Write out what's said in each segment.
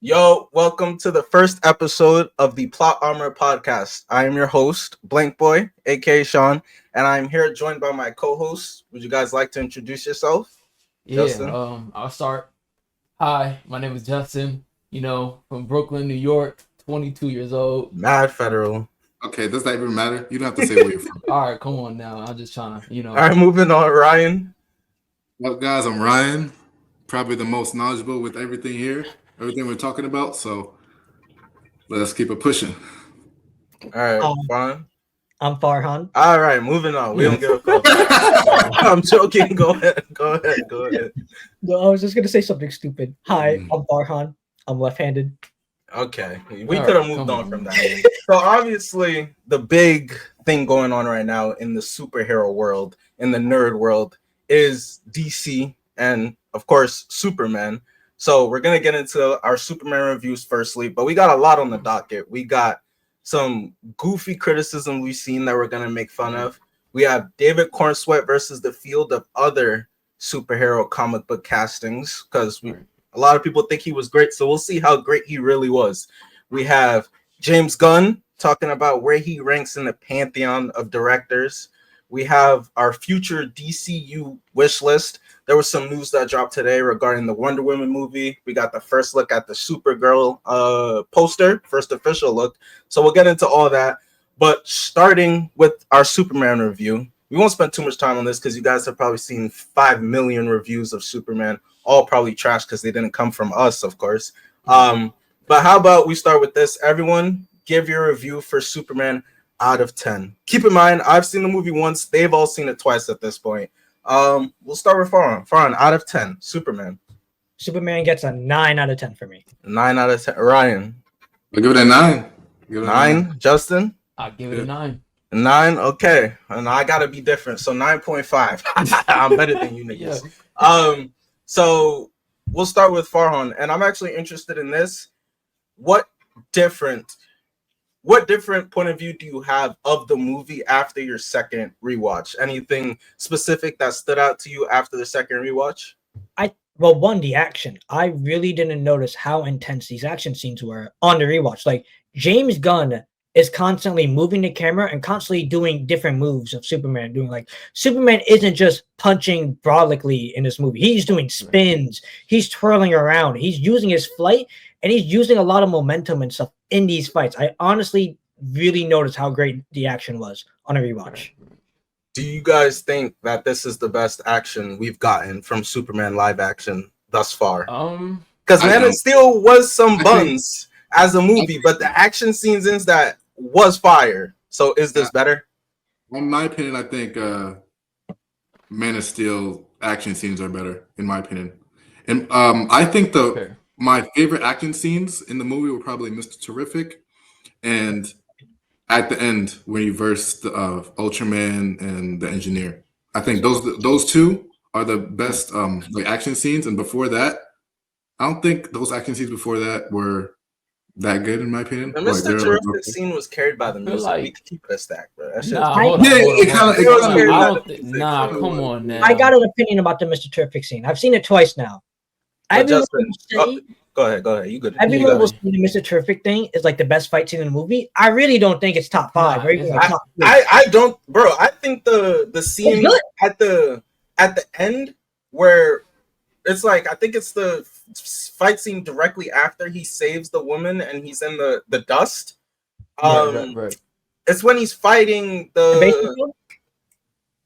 Yo, welcome to the first episode of the Plot Armor podcast. I am your host, Blankboy, aka Sean, and I'm here joined by my co-hosts. Would you guys like to introduce yourself? Yeah, Justin? I'll start. Hi, my name is Justin, from Brooklyn, New York, 22 years old. Mad Federal. Okay, does that even matter? You don't have to say where you're from. All right, come on now. I'm just trying to, All right, moving on, Ryan. Well, guys, I'm Ryan, probably the most knowledgeable with everything here, everything we're talking about. So let's keep it pushing. All right, Um, fine. I'm Farhan. All right, moving on. We don't give a fuck. I'm joking. Go ahead. No, I was just gonna say something stupid. Hi, I'm Farhan. I'm left-handed. Okay, we All could have right, moved come on on. from that. So obviously, the big thing going on right now in the superhero world, in the nerd world, is DC and of course Superman. So we're gonna get into our Superman reviews firstly, but we got a lot on the docket. We got some goofy criticism we've seen that we're gonna make fun of. We have David Cornsweet versus the field of other superhero comic book castings because we. Right. A lot of people think he was great, so we'll see how great he really was. We have James Gunn talking about where he ranks in the pantheon of directors. We have our future DCU wish list. There was some news that dropped today regarding the Wonder Woman movie. We got the first look at the Supergirl poster, first official look. So we'll get into all that. But starting with our Superman review, we won't spend too much time on this because you guys have probably seen 5 million reviews of Superman, all probably trash because they didn't come from us, of course. But how about we start with this? Everyone, give your review for Superman out of 10. Keep in mind, I've seen the movie once. They've all seen it twice at this point. We'll start with Farhan. Farhan, out of 10, Superman. Superman gets a 9 out of 10 for me. 9 out of 10. Ryan, I'll give it a 9. Give it a 9. Justin, I'll give it a 9. 9. Okay, and I gotta be different, so 9.5. I'm better than you niggas. Yeah. So we'll start with Farhan, and I'm actually interested in this. What different point of view do you have of the movie after your second rewatch? Anything specific that stood out to you after the second rewatch? Well, one, the action. I really didn't notice how intense these action scenes were on the rewatch. Like, James Gunn is constantly moving the camera and constantly doing different moves of Superman. Superman isn't just punching broadly in this movie. He's doing spins. He's twirling around. He's using his flight, and he's using a lot of momentum and stuff in these fights. I honestly really noticed how great the action was on a rewatch. Do you guys think that this is the best action we've gotten from Superman live action thus far? Because I Man of don't. Steel was some I think- buns as a movie, but the action scenes in that was fire. So is this better? In my opinion, I think Man of Steel action scenes are better, in my opinion. And I think Fair. my favorite action scenes in the movie were probably Mr. Terrific and at the end when he versed Ultraman and the Engineer. I think those two are the best like action scenes. And before that, I don't think those action scenes before that were that good in my opinion. The Like, Mr. they're Terrific okay. scene was carried by the I feel music. We like- could keep it a stack, bro. That shit Nah, was hold on. Yeah, hold it on, kinda- hold on. it kinda- I don't think. Nah, come on now. I got an opinion about the Mr. Terrific scene. I've seen it twice now. But Everyone Justin, will say, Go ahead. You good? everyone You will got say the Mr. Terrific thing is like the best fight scene in the movie. I really don't think it's top 5 Nah, or even it's like not. top 3. I don't, bro. I think the scene good. at the end where it's like I think it's the fight scene directly after he saves the woman and he's in the dust. Right. It's when he's fighting The basement one?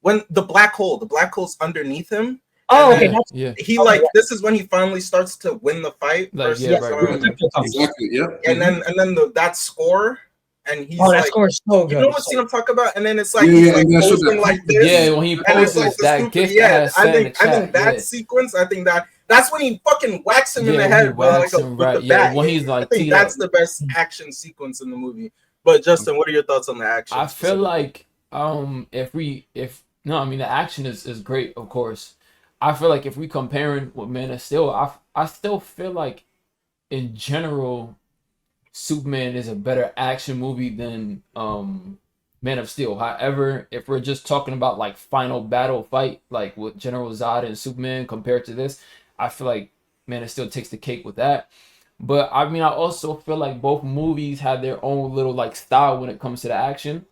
when the black hole's underneath him. Oh, and okay. then That's Yeah. He Oh, yeah. this is when he finally starts to win the fight. Like, versus, yeah, right. Exactly. Yep. And then that score, and he's oh, that like, score is so good. you know what scene I'm talking about? And then it's like Yeah, he's yeah, like and that's what posing that- like this. Yeah, when he And it's poses like the that stupid, gift yeah. that has I sent in think the chat. that Yeah. sequence. I think that's when he fucking whacks him in the Yeah, he head, bro, like whacks him, with right. the Yeah, bat. when he's, like, I think teed that's up. the best action sequence in the movie. But Justin, what are your thoughts on the action? I feel like the action is great, of course. I feel like if we comparing with Man of Steel, I still feel like in general Superman is a better action movie than Man of Steel. However, if we're just talking about like final battle fight, like with General Zod and Superman compared to this, I feel like Man of Steel takes the cake with that. But I mean, I also feel like both movies had their own little like style when it comes to the action.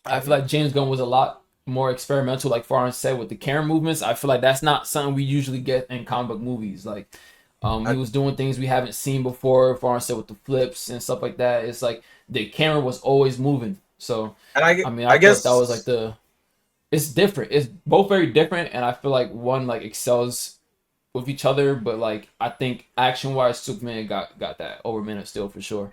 I feel like James Gunn was a lot more experimental, like Farhan said, with the camera movements. I feel like that's not something we usually get in comic book movies. Like, he was doing things we haven't seen before. Farhan said with the flips and stuff like that. It's like the camera was always moving. So, And I mean, I I guess thought that was like it's different. It's both very different, and I feel like one like excels with each other. But like, I think action wise, Superman got that over Man of Steel for sure.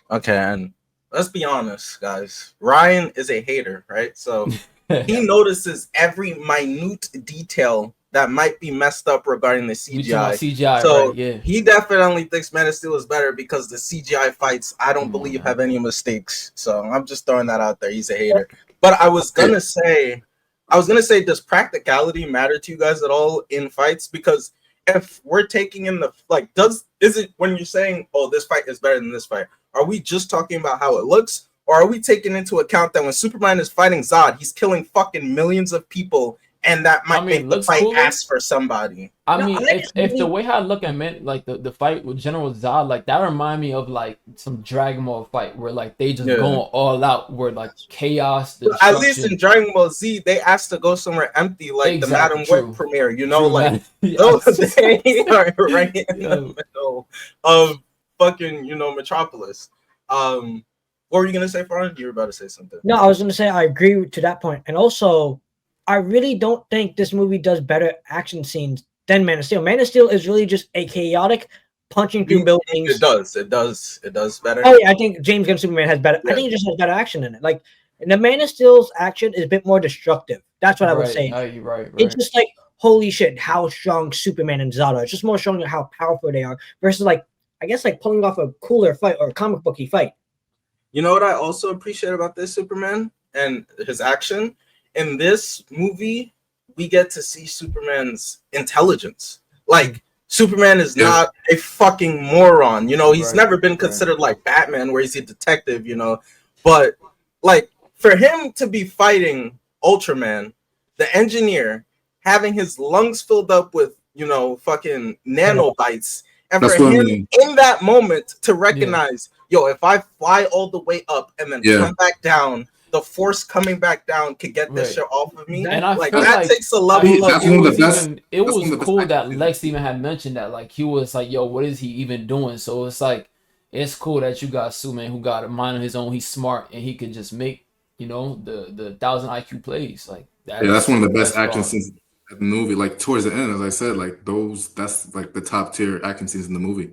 Okay, and let's be honest, guys. Ryan is a hater, right? So he notices every minute detail that might be messed up regarding the We talking about CGI. CGI, So right? Yeah. he definitely thinks Man of Steel is better because the CGI fights, I don't Come on believe, now. have any mistakes. So I'm just throwing that out there. Is a hater. But I was gonna say, does practicality matter to you guys at all in fights? Because if we're taking in the like, is it when you're saying, oh, this fight is better than this fight? Are we just talking about how it looks, or are we taking into account that when Superman is fighting Zod, he's killing fucking millions of people, and that might make the fight ask for somebody? I mean, if the way I look at it, like the fight with General Zod, like that remind me of like some Dragon Ball fight where like they just going all out, where like chaos. At least in Dragon Ball Z, they asked to go somewhere empty, like the Madam Web premiere. You know, like they are right in the middle of fucking, Metropolis. What were you gonna say, Farhan? You were about to say something. No, I was gonna say I agree to that point, and also I really don't think this movie does better action scenes than Man of Steel. Man of Steel is really just a chaotic punching through buildings. It does better. Oh yeah, I think James Gunn Superman has better. Yeah. I think it just has better action in it. Like the Man of Steel's action is a bit more destructive. That's what I would say. You're right. It's just like, holy shit, how strong Superman and Zod are. It's just more showing you how powerful they are versus like, I guess like pulling off a cooler fight or a comic booky fight. You know what I also appreciate about this Superman and his action? In this movie, we get to see Superman's intelligence. Like, Superman is not a fucking moron. He's never been considered like Batman, where he's a detective, But, like, for him to be fighting Ultraman, the engineer, having his lungs filled up with, fucking nanobites, and for him in that moment to recognize, if I fly all the way up and then come back down, the force coming back down could get this shit off of me. And I like feel that like takes a level of it was cool that Lex even had mentioned that, like, he was like, yo, what is he even doing? So it's like, it's cool that you got Superman who got a mind of his own. He's smart and he could just make, the 1,000 IQ plays. Like that's one of the best action scenes in the movie. Like towards the end, as I said, like that's like the top tier action scenes in the movie.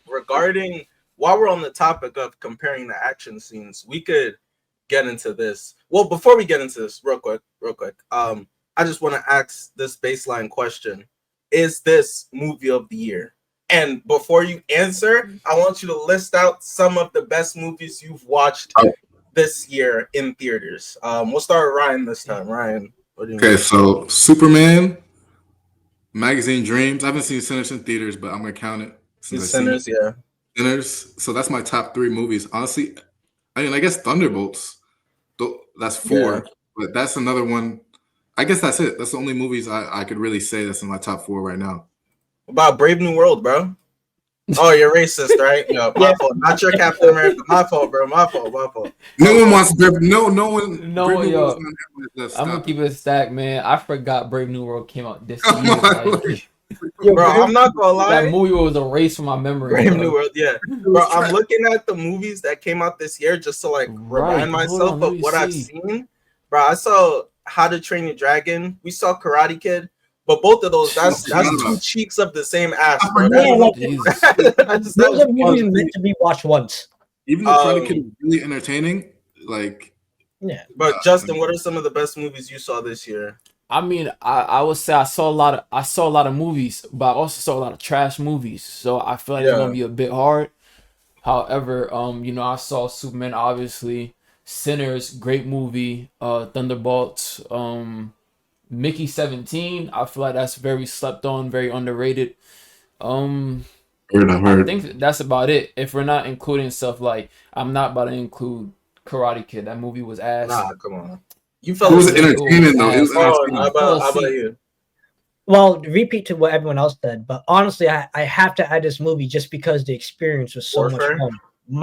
Regarding, while we're on the topic of comparing the action scenes, we could get into this. Well, before we get into this, real quick, I just want to ask this baseline question. Is this movie of the year? And before you answer, I want you to list out some of the best movies you've watched this year in theaters. We'll start with Ryan this time. Ryan, what do you mean? So Superman, Magazine Dreams. I haven't seen Sinners in theaters, but I'm going to count it. Sinners, yeah. Sinners. So that's my top 3 movies. Honestly, I guess Thunderbolts. That's 4, but that's another one. I guess that's it. That's the only movies I could really say that's in my top 4 right now. What about Brave New World, bro? Oh, you're racist, right? My fault. Not your Captain America. My fault, bro. My fault. No one wants Brave. No one. Yo, I'm gonna keep it a stack, man. I forgot Brave New World came out this year. Bro, I'm not gonna lie. That movie was erased from my memory. Brave New World, yeah. Bro, I'm looking at the movies that came out this year just to like remind myself of what I've seen. Bro, I saw How to Train Your Dragon. We saw Karate Kid. But both of those, that's 2 cheeks of the same ass, bro. Those are movies meant to be watched once. Even the Karate Kid is really entertaining. Like, But Justin, what are some of the best movies you saw this year? I mean, I would say I saw a lot of movies, but I also saw a lot of trash movies. So I feel like it's gonna be a bit hard. However, I saw Superman, obviously, Sinners, great movie, Thunderbolts, Mickey 17. I feel like that's very slept on, very underrated. I think that's about it. If we're not including stuff like, I'm not about to include Karate Kid. That movie was ass. Nah, come on. It was entertaining though. How about you? Well, repeat to what everyone else said, but honestly, I have to add this movie just because the experience was so much Warfare? fun.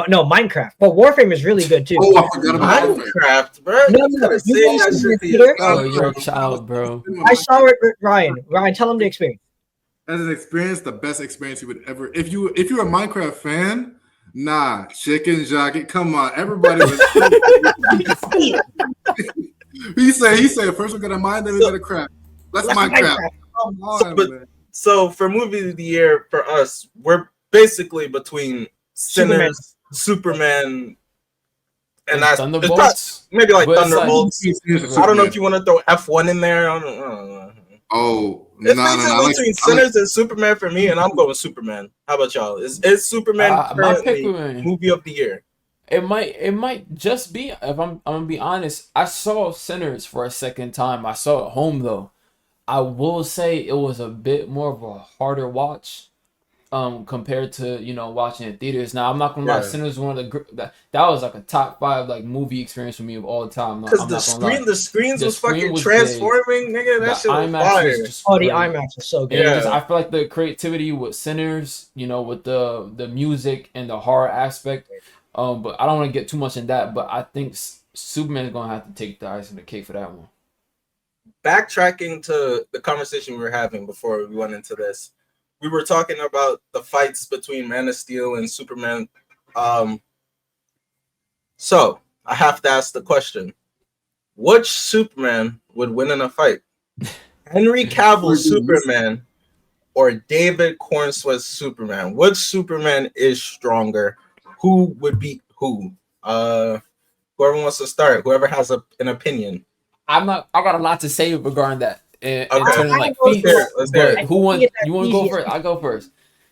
No, Minecraft. But Warframe is really good too. Oh, I forgot about Warfare. Minecraft, bro. No, You no, could have you saved guys that see shit the to theater? Oh, yourself. you're a child, bro. I saw it, Ryan. Ryan, tell him the experience. As an experience, the best experience you would ever. If you're a Minecraft fan, nah, chicken jockey. Come on, everybody was. he said first we're gonna mine, then we're gonna craft. Let's Minecraft. Come on, man. So for movie of the year for us, we're basically between Sinners, Superman, and that's Thunderbolts. maybe like But it's Thunderbolts. I don't know if you want to throw F1 in there. I don't know. Oh, It's no, basically no, between Sinners and Superman for me, and I'm going with Superman. How about y'all? Is Superman my pick currently movie of the year? It might just be, if I'm gonna be honest, I saw Sinners for a second time. I saw it at home though. I will say it was a bit more of a harder watch compared to, you know, watching in theaters. Now I'm not gonna lie, Sinners was one of that was like a top 5 like movie experience for me of all time. Because the screens was fucking transforming, nigga. That shit was fire. The IMAX was so good. Yeah, just, I feel like the creativity with Sinners, you know, with the music and the horror aspect. But I don't want to get too much in that. But I think Superman is gonna have to take the icing on the cake for that one. Backtracking to the conversation we were having before we went into this, we were talking about the fights between Man of Steel and Superman. So I have to ask the question: which Superman would win in a fight? Henry Cavill's Superman or David Cornsweet's Superman? Which Superman is stronger? Who would beat who? Whoever wants to start. Whoever has an opinion. I got a lot to say regarding that. In terms of like feats, but who wants? You want to go first? I'll go first.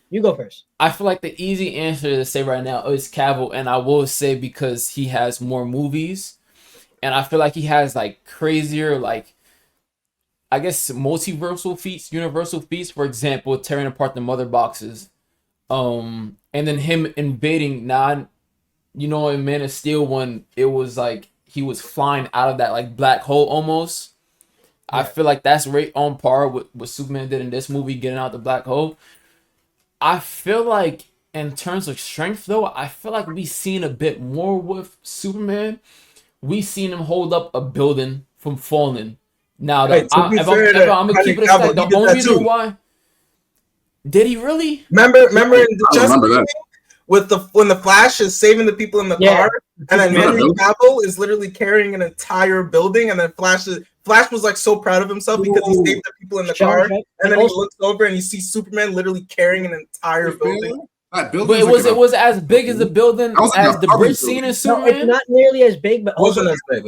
You go first. I feel like the easy answer to say right now is Cavill, and I will say because he has more movies, and I feel like he has like crazier, like, I guess, multiversal feats, universal feats. For example, tearing apart the mother boxes, and then him invading. You know, in Man of Steel one, it was like he was flying out of that like black hole almost. Yeah. I feel like that's right on par with what Superman did in this movie, getting out the black hole. I feel like in terms of strength, though, I feel like we've seen a bit more with Superman. We've seen him hold up a building from falling. Now, if I'm gonna keep it a step, the only reason why did he really remember in the Justice League with when the Flash is saving the people in the car, and then Henry Cavill is literally carrying an entire building, and then Flash was like so proud of himself because he saved the people in the car, and then he looks over and he sees Superman literally carrying an entire building. But it was as big as the building as the bridge scene in Superman. No, it's not nearly as big, but it wasn't as big.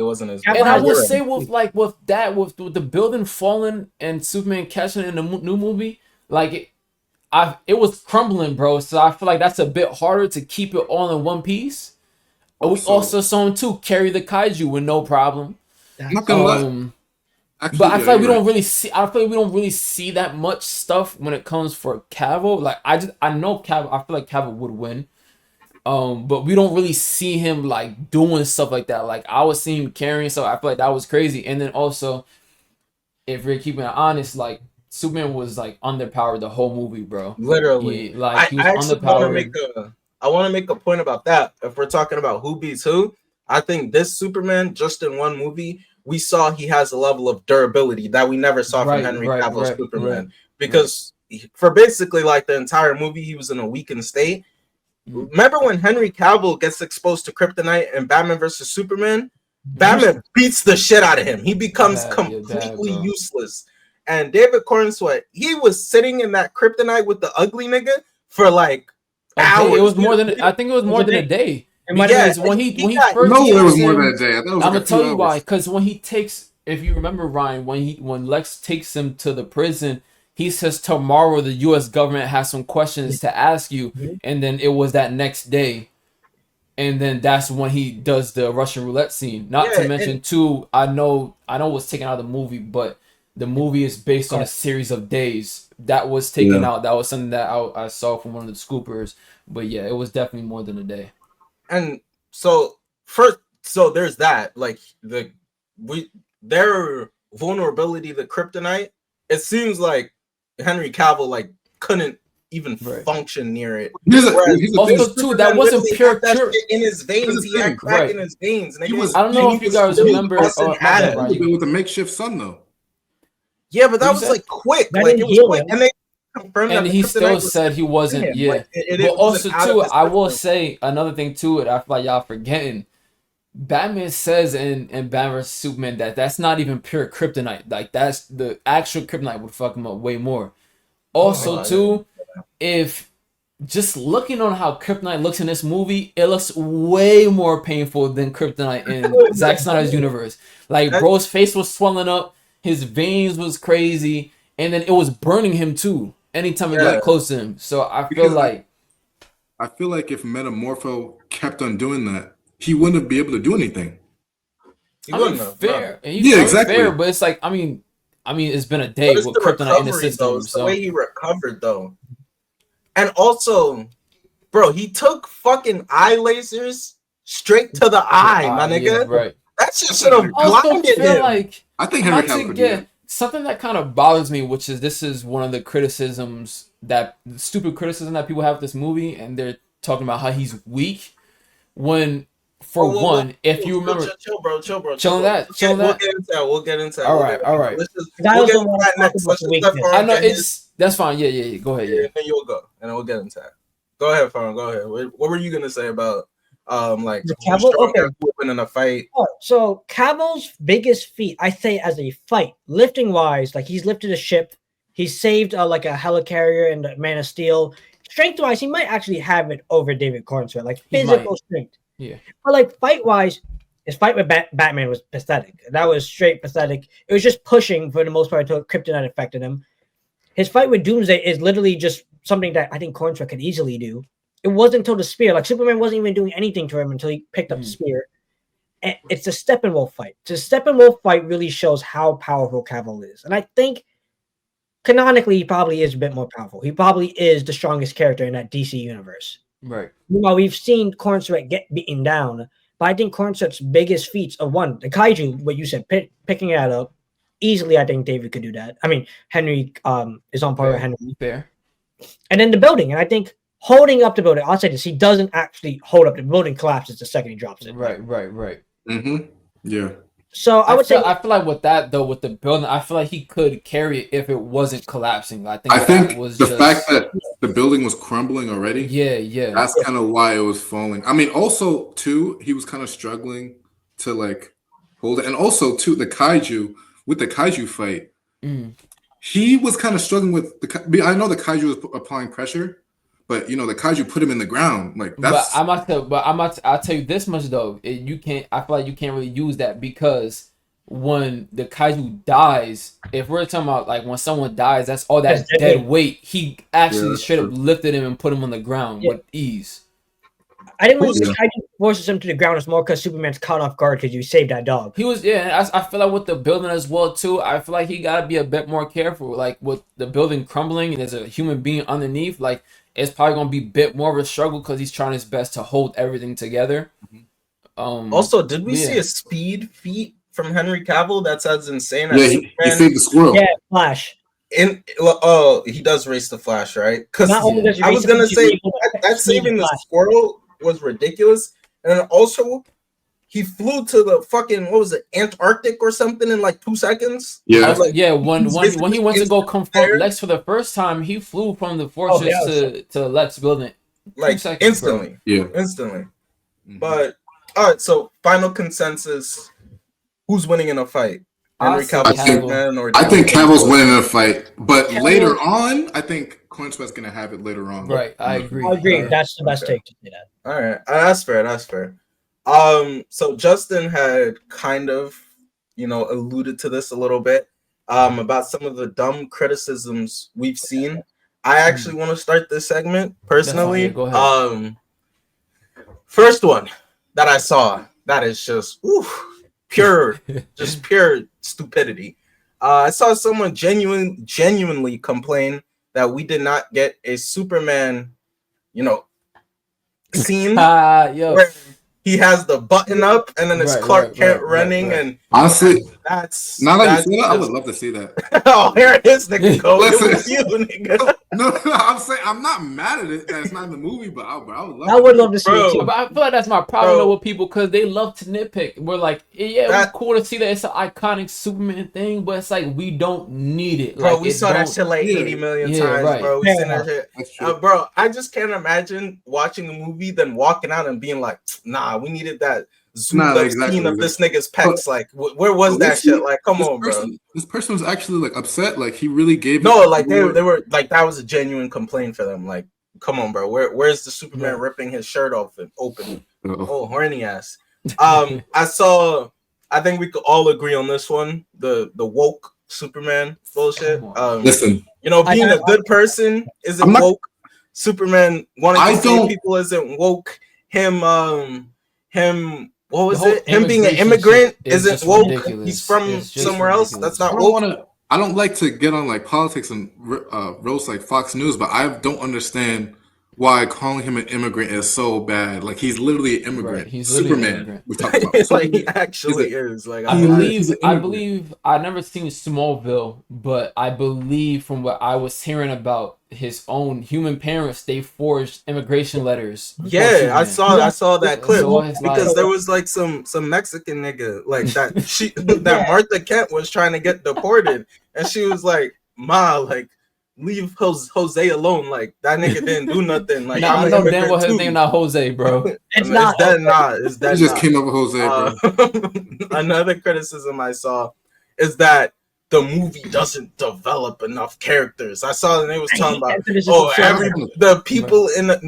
And I would say with the building falling and Superman catching it in the new movie, like it was crumbling, bro. So I feel like that's a bit harder to keep it all in one piece. We also saw him too carry the kaiju with no problem. Not gonna lie. Actually, but I feel like we don't really see. I feel like we don't really see that much stuff when it comes for Cavill. Like I know Cavill. I feel like Cavill would win. But we don't really see him like doing stuff like that. Like I was seeing him carrying stuff. I feel like that was crazy. And then also, if we're keeping it honest, like Superman was like underpowered the whole movie, bro. Literally, he was underpowered. I want to make a point about that. If we're talking about who beats who, I think this Superman just in one movie. We saw he has a level of durability that we never saw from Henry Cavill's Superman. Because for basically like the entire movie, he was in a weakened state. Mm-hmm. Remember when Henry Cavill gets exposed to kryptonite in Batman vs. Superman? Batman beats the shit out of him. He becomes completely useless. And David Cornsweet, he was sitting in that kryptonite with the ugly nigga for like hours. It was more than I think it was more than a day. Because when he first no, it was more than a day. I'm gonna tell you why. Because when he takes, if you remember, Ryan, when Lex takes him to the prison, he says tomorrow the U.S. government has some questions to ask you, and then it was that next day, and then that's when he does the Russian roulette scene. Not to mention too, I know what's taken out of the movie, but the movie is based on a series of days that was taken out. That was something that I saw from one of the scoopers. But yeah, it was definitely more than a day. And so there's that, like their vulnerability, the kryptonite, it seems like Henry Cavill like couldn't even Right. function near it. Here's Whereas the Also, thing. too, that Superman wasn't literally pure. had that shit in his veins. Here's the He had thing. crack Right. in his veins. He was- I don't know he if you was guys really remember. busting Oh, my bad, ass. Ryan. with the makeshift sun though. Yeah, but that What'd was you say? like quick. That Like didn't it was heal quick, him. and they confirmed And that the he kryptonite still was said he still in wasn't. him. Yeah. Like, it But also wasn't out of too, his I will system. say another thing to it. I feel like y'all forgetting. Batman says in Batman vs Superman that that's not even pure kryptonite. Like that's the actual kryptonite would fuck him up way more. Also I too, if just looking on how kryptonite looks in this movie, it looks way more painful than kryptonite in Zack Snyder's universe. Like bro's face was swelling up, his veins was crazy, and then it was burning him too. Anytime it Yeah. got close to him. So I feel Because like I feel like if Metamorpho kept on doing that, he wouldn't be able to do anything. He I wouldn't mean, have. fair. No. And Yeah, exactly. Fair, but it's like I mean, it's been a day But it's with the kryptonite in the recovery, system. though. It's the So way he recovered, though. And also, bro, he took fucking eye lasers straight to the eye, my nigga. yeah, right. That shit should have Also blinded feel him. like I think I'm Henry about Cavill to could do get that. something that kind of bothers me, which is this is one of the criticisms that stupid criticism that people have with this movie, and they're talking about how he's weak. When for Whoa, one, if you remember, chill, bro. chill that. We'll get into that. We'll get into that. All We'll right, get all into right. that. Let's just I we'll get also into want to that talk next. about Let's the just let weakness. Farhan I know get his, it's that's fine. Yeah. Go ahead. and Yeah. then you'll go, and then we'll get into that. Go ahead, Farhan. Go ahead. What were you gonna say about like The Cavill? Okay. whooping in a fight? Oh, so Cavill's biggest feat, I say, as a fight, lifting wise, like he's lifted a ship, he saved like a helicarrier in the Man of Steel. Strength wise, he might actually have it over David Cornswell, like He physical might. strength. Yeah. But like fight wise, his fight with Batman was pathetic. That was straight pathetic. It was just pushing for the most part until kryptonite affected him. His fight with Doomsday is literally just something that I think Cornswell could easily do. It wasn't until the spear, like Superman wasn't even doing anything to him until he picked up the spear. And it's a Steppenwolf fight. The Steppenwolf fight really shows how powerful Cavill is. And I think canonically he probably is a bit more powerful. He probably is the strongest character in that DC universe. Right. You know, we've seen Cornsweat get beaten down, but I think Cornsweat's biggest feats of one, the kaiju, what you said, picking that up, easily I think David could do that. I mean, Henry is on par with Henry. Fair. And then the building, and I think holding up the building, I'll say this, he doesn't actually hold up the building, collapses the second he drops it. Right. Mm-hmm. Yeah. So I would say I feel like with that though, with the building, I feel like he could carry it if it wasn't collapsing. I think the was fact that the building was crumbling already. Yeah. That's kind of why it was falling. I mean, also too, he was kind of struggling to like hold it, and also too, the kaiju fight, he was kind of struggling with I know the kaiju was applying pressure, but you know the kaiju put him in the ground. Like that's. I'll tell you this much though. You can't. I feel like you can't really use that because when the kaiju dies, if we're talking about like when someone dies, that's all that dead weight. He actually straight up lifted him and put him on the ground with ease. I didn't think the kaiju forces him to the ground. It's more because Superman's caught off guard because you saved that dog. He was, I feel like with the building as well too. I feel like he gotta be a bit more careful. Like with the building crumbling and there's a human being underneath, like it's probably gonna be a bit more of a struggle because he's trying his best to hold everything together. Also, did we see a speed feat from Henry Cavill that's as insane as Superman? He saved the squirrel. Yeah, Flash. He does race the Flash, right? Because I was gonna say that saving the squirrel was ridiculous, and then also he flew to the fucking Antarctic or something in like 2 seconds. Yeah, when he went to go confront Lex for the first time, he flew from the fortress to Lex building like instantly. Bro. Instantly. But all right, so final consensus: who's winning in a fight? Henry Cavill. I think Cavill's winning in a fight, but later on, I think Cornsweat's gonna have it later on. Right, I agree. That's the best take to say that. All right, that's fair. So Justin had kind of, alluded to this a little bit, about some of the dumb criticisms we've seen. I actually want to start this segment personally. Go ahead. First one that I saw that is just pure stupidity. I saw someone genuinely complain that we did not get a Superman, scene where he has the button up, and then it's Right, Clark right, Kent right, right, running, right. and Honestly, that's now that you that's say that, I would just- love to see that. Oh, here it is, nigga. Go. It Listen. was you, nigga. No, I'm saying I'm not mad at it that it's not in the movie, but I would love. I would love to see Bro. it too. But I feel like that's my problem Bro. though with people because they love to nitpick. We're like, yeah, it was That- cool to see that it's an iconic Superman thing, but it's like we don't need it. Bro, Like, we it saw that don't- shit like Yeah. 80 million Yeah, times, right. bro. We Fair seen that enough. shit. That's true. Bro, I just can't imagine watching a movie, then walking out and being like, nah, we needed that zoomed up exactly, scene of this nigga's pecs. Like, where was that Listen, shit? Like, come on, bro. This person was actually like upset. Like he really gave. No, it like they more- were like that was a genuine complaint for them. Like, come on, bro. Where's the Superman ripping his shirt off and open? Uh-oh. Oh, horny ass. I think we could all agree on this one. The woke Superman bullshit. Come on. Listen, You know, being I- a good person isn't I'm not- woke. Superman wanting I to save don't- people isn't woke. Him what was The whole it? Him being an immigration immigrant shit is isn't just woke. ridiculous. He's from It's just somewhere else. ridiculous. That's I not don't woke. want to. I don't like to get on like politics and roast like Fox News, but I don't understand why calling him an immigrant is so bad. Like he's literally an immigrant. Right, he's literally an Superman. immigrant. We talked about. It's like he Superman actually is is. Like I He's believe an I immigrant. believe I never seen Smallville, but I believe from what I was hearing about his own human parents, they forged immigration letters. for yeah, I Superman. saw that clip So it's because like- there was like some Mexican nigga like that that Martha Kent was trying to get deported, and she was like, "Ma, like leave Jose alone. Like that nigga didn't do nothing. Like Nah, I'm I an know damn immigrant well his too." name not Jose, bro. It's not. that not. It's that He just not. came up with Jose, bro. Another criticism I saw is that the movie doesn't develop enough characters. I saw that they was talking about the people in the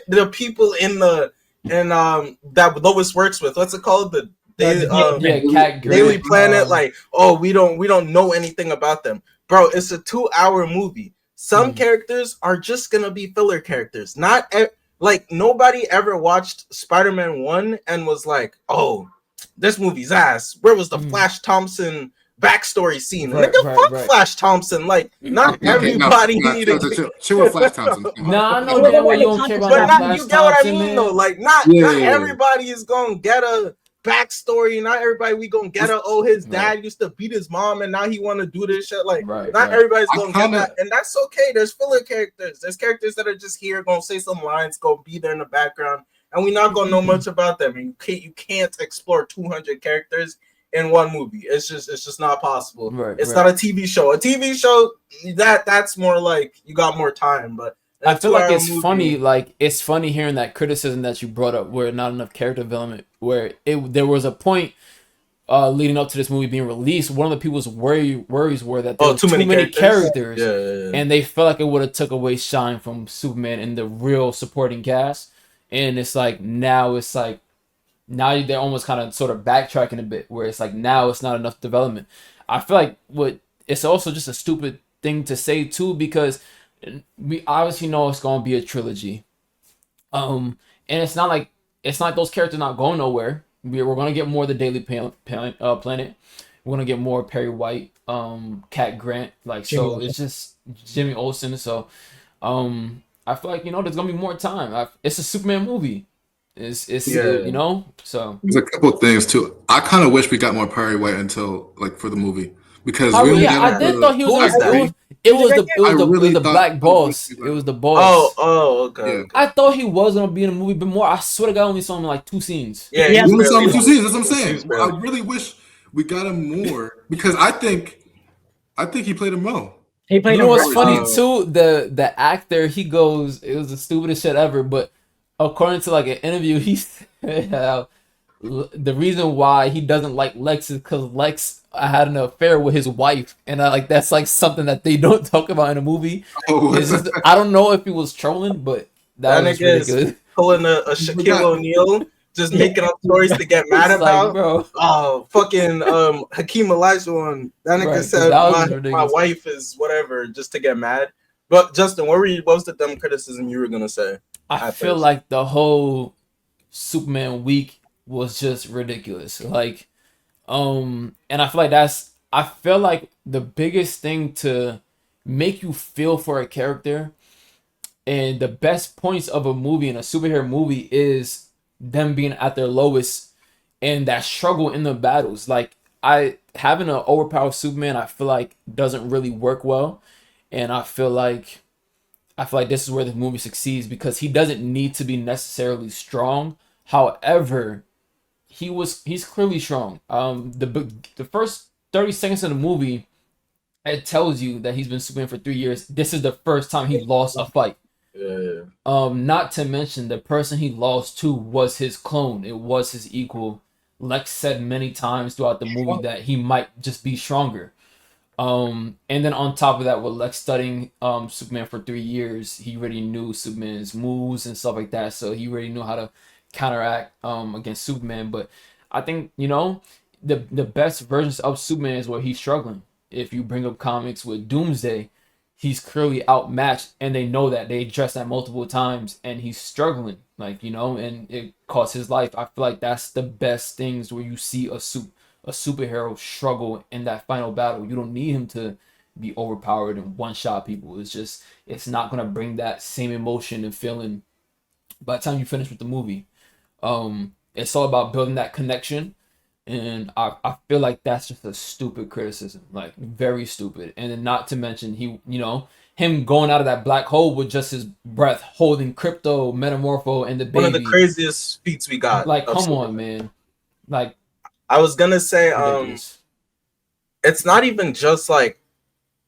the people in the that Lois works with. What's it called? The Cat Daily Grant, Planet. Like, oh, we don't know anything about them, bro. It's a 2-hour movie. Some characters are just gonna be filler characters. Not like nobody ever watched Spider-Man 1 and was like, oh, this movie's ass. Where was the Flash Thompson backstory scene? Right, Nigga, right, fuck right. Flash Thompson. Like, not Okay, everybody no, needed. chill with Flash Thompson. Nah, I know Well, damn well you the don't care context- about But that not, Flash you get what I Thompson, mean, man. though. Like, not Yeah. everybody is gonna get a backstory. Not everybody we gonna get a his dad used to beat his mom and now he want to do this shit. Like, Right, not right. everybody's I gonna kinda- get that, and that's okay. There's filler characters. There's characters that are just here, gonna say some lines, go be there in the background, and we're not gonna know much about them. And you can't explore 200 characters in one movie. It's just not possible. Right, It's right. not a TV show. A TV show that's more like you got more time, but. I feel like it's movie- funny. Like it's funny hearing that criticism that you brought up, where not enough character development. Where there was a point leading up to this movie being released. One of the people's worries were that there were too many characters, Yeah. and they felt like it would have took away shine from Superman and the real supporting cast. And it's like now they're almost kind of sort of backtracking a bit, where it's like now it's not enough development. I feel like it's also just a stupid thing to say too, because we obviously know it's gonna be a trilogy, and it's not like those characters not going nowhere. We're gonna get more of the Daily Planet. We're gonna get more Perry White, Cat Grant, like Jimmy so. Olsen. It's just Jimmy Olsen. So, I feel like there's gonna be more time. It's a Superman movie. It's so. There's a couple of things too. I kind of wish we got more Perry White until like for the movie because Oh, we only yeah, got I did the- thought he was. Who is that? It was the thought- black boss. It was the boss. Oh, okay. Yeah. Okay. I thought he was gonna be in a movie, but more. I swear to God, I only saw him in like 2 scenes. Yeah, Yeah. We he's only saw him barely- 2 seasons. That's what I'm he's saying. barely- I really wish we got him more because I think he played him well. He played You know him what's very funny well. too? The actor, he goes, it was the stupidest shit ever. But according to like an interview, he said how the reason why he doesn't like Lex is because Lex had an affair with his wife, and that's like something that they don't talk about in a movie. Oh, It's just, I don't know if he was trolling, but that That was nigga is ridiculous. pulling a Shaquille O'Neal, just making up stories to get mad It's like, about. bro. Oh, fucking Hakeem Olajuwon. That nigga Right, said that was my ridiculous. wife is whatever just to get mad. But Justin, what was the dumb criticism you were gonna say? I at feel first? like the whole Superman week was just ridiculous. Like, and I feel like I feel like the biggest thing to make you feel for a character and the best points of a movie and a superhero movie is them being at their lowest and that struggle in the battles. Like I having an overpowered Superman, I feel like doesn't really work well, and I feel like this is where the movie succeeds because he doesn't need to be necessarily strong. However, he's clearly strong. The first 30 seconds of the movie, it tells you that he's been Superman for 3 years. This is the first time he lost a fight. Yeah. Not to mention the person he lost to was his clone. It was his equal. Lex said many times throughout the movie that he might just be stronger. And then on top of that, with Lex studying Superman for 3 years, he already knew Superman's moves and stuff like that. So he already knew how to counteract against Superman. But I think, the best versions of Superman is where he's struggling. If you bring up comics with Doomsday, he's clearly outmatched, and they know that. They address that multiple times, and he's struggling, and it costs his life. I feel like that's the best things where you see a superhero struggle in that final battle. You don't need him to be overpowered and one-shot people. It's not going to bring that same emotion and feeling by the time you finish with the movie. It's all about building that connection. And I feel like that's just a stupid criticism, like very stupid. And then not to mention him going out of that black hole with just his breath, holding Crypto, Metamorpho, and the baby. One of the craziest feats we got. Like, come on, man. Like, I was gonna say, ridiculous. It's not even just like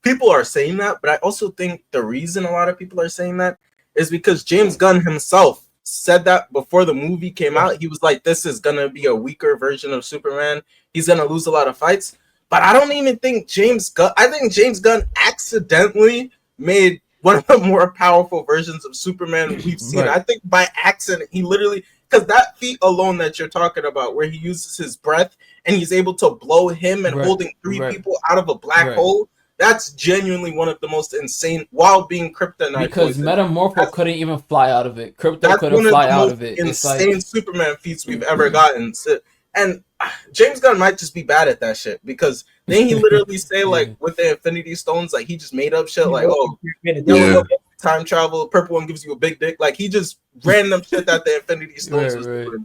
people are saying that, but I also think the reason a lot of people are saying that is because James Gunn himself said that before the movie came out. He was like, this is gonna be a weaker version of Superman. He's gonna lose a lot of fights. But I don't even think I think James Gunn accidentally made one of the more powerful versions of Superman we've seen. Right. I think by accident, he literally, because that feat alone that you're talking about, where he uses his breath and he's able to blow him and holding three people out of a black hole, that's genuinely one of the most insane, while being kryptonite. Because Metamorpho couldn't even fly out of it. Crypto couldn't fly out of it. Insane, like Superman feats we've ever gotten. So, and James Gunn might just be bad at that shit, because then he literally say like with the Infinity Stones, like he just made up shit like, time travel, purple one gives you a big dick. Like he just random shit that the Infinity Stones was doing.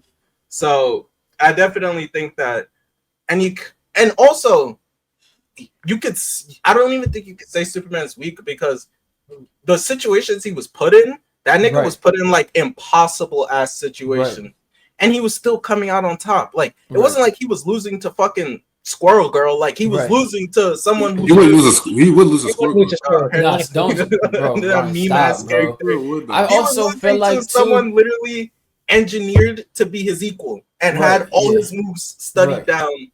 So I definitely think that, and also you could, I don't even think you could say Superman's weak, because the situations he was put in, that nigga was put in like impossible ass situation, and he was still coming out on top. Like it wasn't like he was losing to fucking Squirrel Girl. Like he was losing to someone who he would lose a Squirrel Girl. Nah, don't, bro. I also feel like someone literally engineered to be his equal and had all his moves studied down.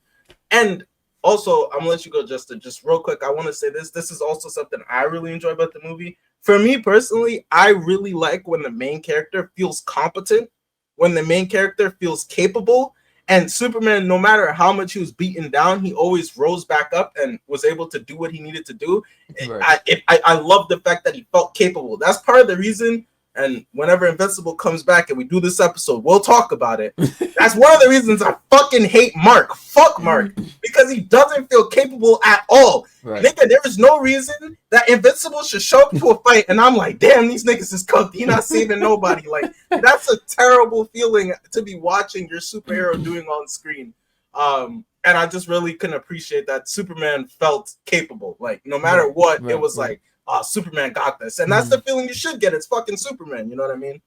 And also, I'm gonna let you go, Justin. Just real quick, I want to say this. This is also something I really enjoy about the movie. For me personally, I really like when the main character feels competent, when the main character feels capable. And Superman, no matter how much he was beaten down, he always rose back up and was able to do what he needed to do. I love the fact that he felt capable. That's part of the reason. And whenever Invincible comes back and we do this episode, we'll talk about it. That's one of the reasons I fucking hate Mark. Fuck Mark. Because he doesn't feel capable at all. Nigga, there is no reason that Invincible should show up to a fight and I'm like, damn, these niggas is cooked. He not saving nobody. Like, that's a terrible feeling to be watching your superhero doing on screen. And I just really couldn't appreciate that Superman felt capable. Like, no matter what, it was like, Superman got this. And that's the feeling you should get. It's fucking Superman. You know what I mean?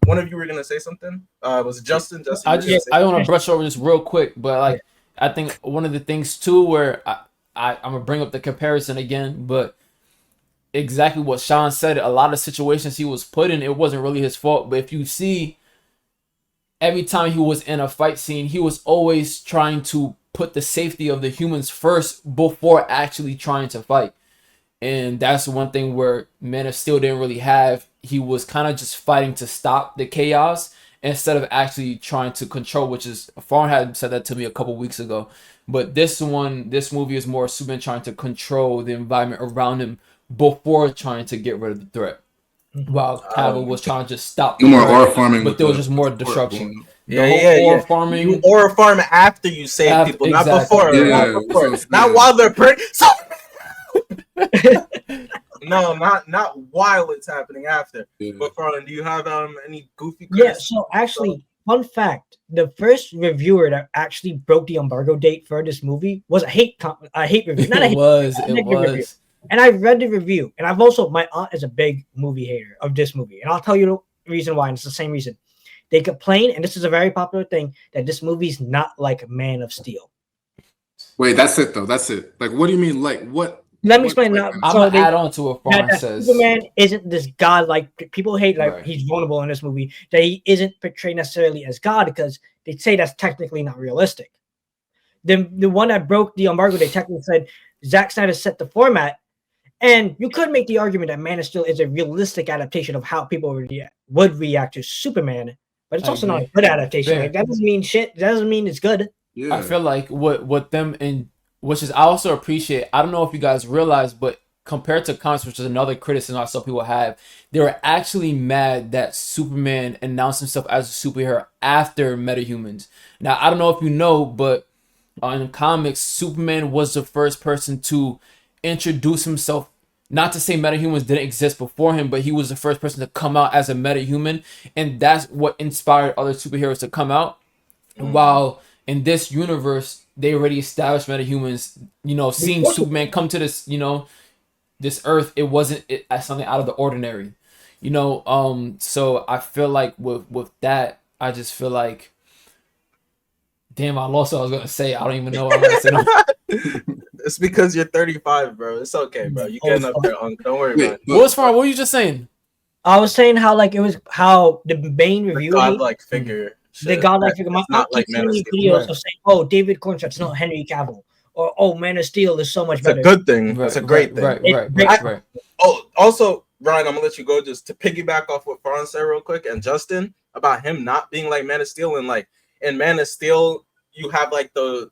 One of you were going to say something? Was it Justin? I want to brush over this real quick, but like, I think one of the things too, where I'm going to bring up the comparison again, but exactly what Sean said, a lot of situations he was put in, it wasn't really his fault. But if you see, every time he was in a fight scene, he was always trying to put the safety of the humans first before actually trying to fight. And that's one thing where Man of Steel didn't really have. He was kind of just fighting to stop the chaos instead of actually trying to control, which is, Farn had said that to me a couple weeks ago. But this movie is more Superman trying to control the environment around him before trying to get rid of the threat. While Cavill was trying to just stop the more aura farming, but there was just more disruption. Aura farming. You aura farm after you save people, not before. Not while they're pretty. No, not while it's happening, after. But Farland, do you have any goofy? Yeah, so actually, Fun fact: the first reviewer that actually broke the embargo date for this movie was a hate review, not a It hate, was. a It negative review. was. And I've read the review, and I've also my aunt is a big movie hater of this movie, and I'll tell you the reason why. And it's the same reason they complain, and this is a very popular thing, that this movie's not like Man of Steel. Wait, that's it though. That's it. Like, what do you mean? Like, what? Let me what- explain like, now. I'm So gonna they, add on to what Fawn that says. Superman isn't this god like people hate, like Right. he's vulnerable in this movie, that he isn't portrayed necessarily as God because they say that's technically not realistic. The one that broke the embargo, they technically said Zack Snyder set the format, and you could make the argument that Man of Steel is a realistic adaptation of how people would react to Superman, but it's I also not a agree. good adaptation. Fair. Like that doesn't mean shit. That doesn't mean it's good. Yeah. I feel like what them and which is I also appreciate. I don't know if you guys realize, but compared to comics, which is another criticism I saw people have, they were actually mad that Superman announced himself as a superhero after Metahumans. Now I don't know if you know, but in comics, Superman was the first person to introduce himself. Not to say metahumans didn't exist before him, but he was the first person to come out as a metahuman, and that's what inspired other superheroes to come out. While in this universe, they already established metahumans. Seeing Superman come to this, this Earth, it wasn't something out of the ordinary. So I feel like with that, I just feel like, damn, I lost what I was gonna say. I don't even know what I was gonna say. It's because you're 35, bro. It's okay, bro. You getting up there, Unc. Don't worry about it. What was fine? What were you just saying? I was saying how like it was how the main The review, godlike figure. the shit. godlike That- figure. that's My not like keeps Man of sending me Steel. videos Right. of saying, "Oh, David Cornstark's not Henry Cavill," or "Oh, Man of Steel is so much It's a better." good thing. It's a great thing. Right. Oh, also, Ryan, I'm gonna let you go just to piggyback off what Fawn said real quick, and Justin about him not being like Man of Steel, and like in Man of Steel, you have like the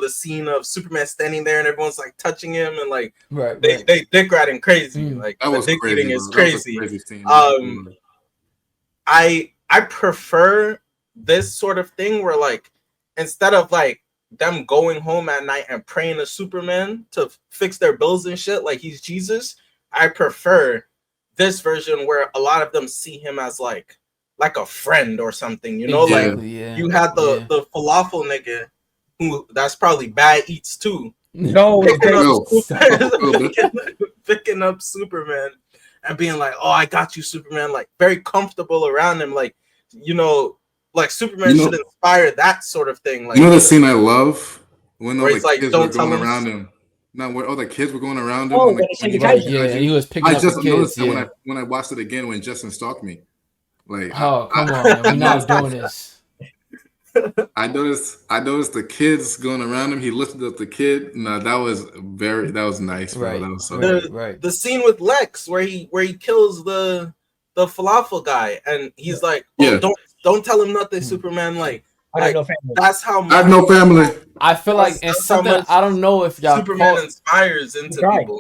the scene of Superman standing there and everyone's like touching him and like Right. they dick riding crazy. Like That the was dick crazy. eating is Bro. That was a crazy. crazy scene. I prefer this sort of thing where like instead of like them going home at night and praying to Superman to fix their bills and shit like he's Jesus, I prefer this version where a lot of them see him as like a friend or something, Exactly, like yeah. you had the falafel nigga who that's probably bad eats too. No, Picking up Superman and being like, "Oh, I got you, Superman!" Like very comfortable around him, like like Superman should inspire that sort of thing. Like the scene I love when all where the it's like, kids "Don't were tell going him." around him. No, where all the kids were going around him. Oh, when when he he got said yeah, and he was picking I up just the noticed kids. that Yeah. when I watched it again when Justin stalked me. Like, Oh, come on, man. We're not doing this. I noticed the kids going around him. He lifted up the kid. No, that was nice, bro. Right. That was so Right. The scene with Lex where he kills the falafel guy and he's like, "Oh, Yeah. don't tell him nothing, Superman." Like I don't know. Family. that's how I have no family. I feel like it's That's how something much I don't know if y'all Superman caught. inspires into Right. people.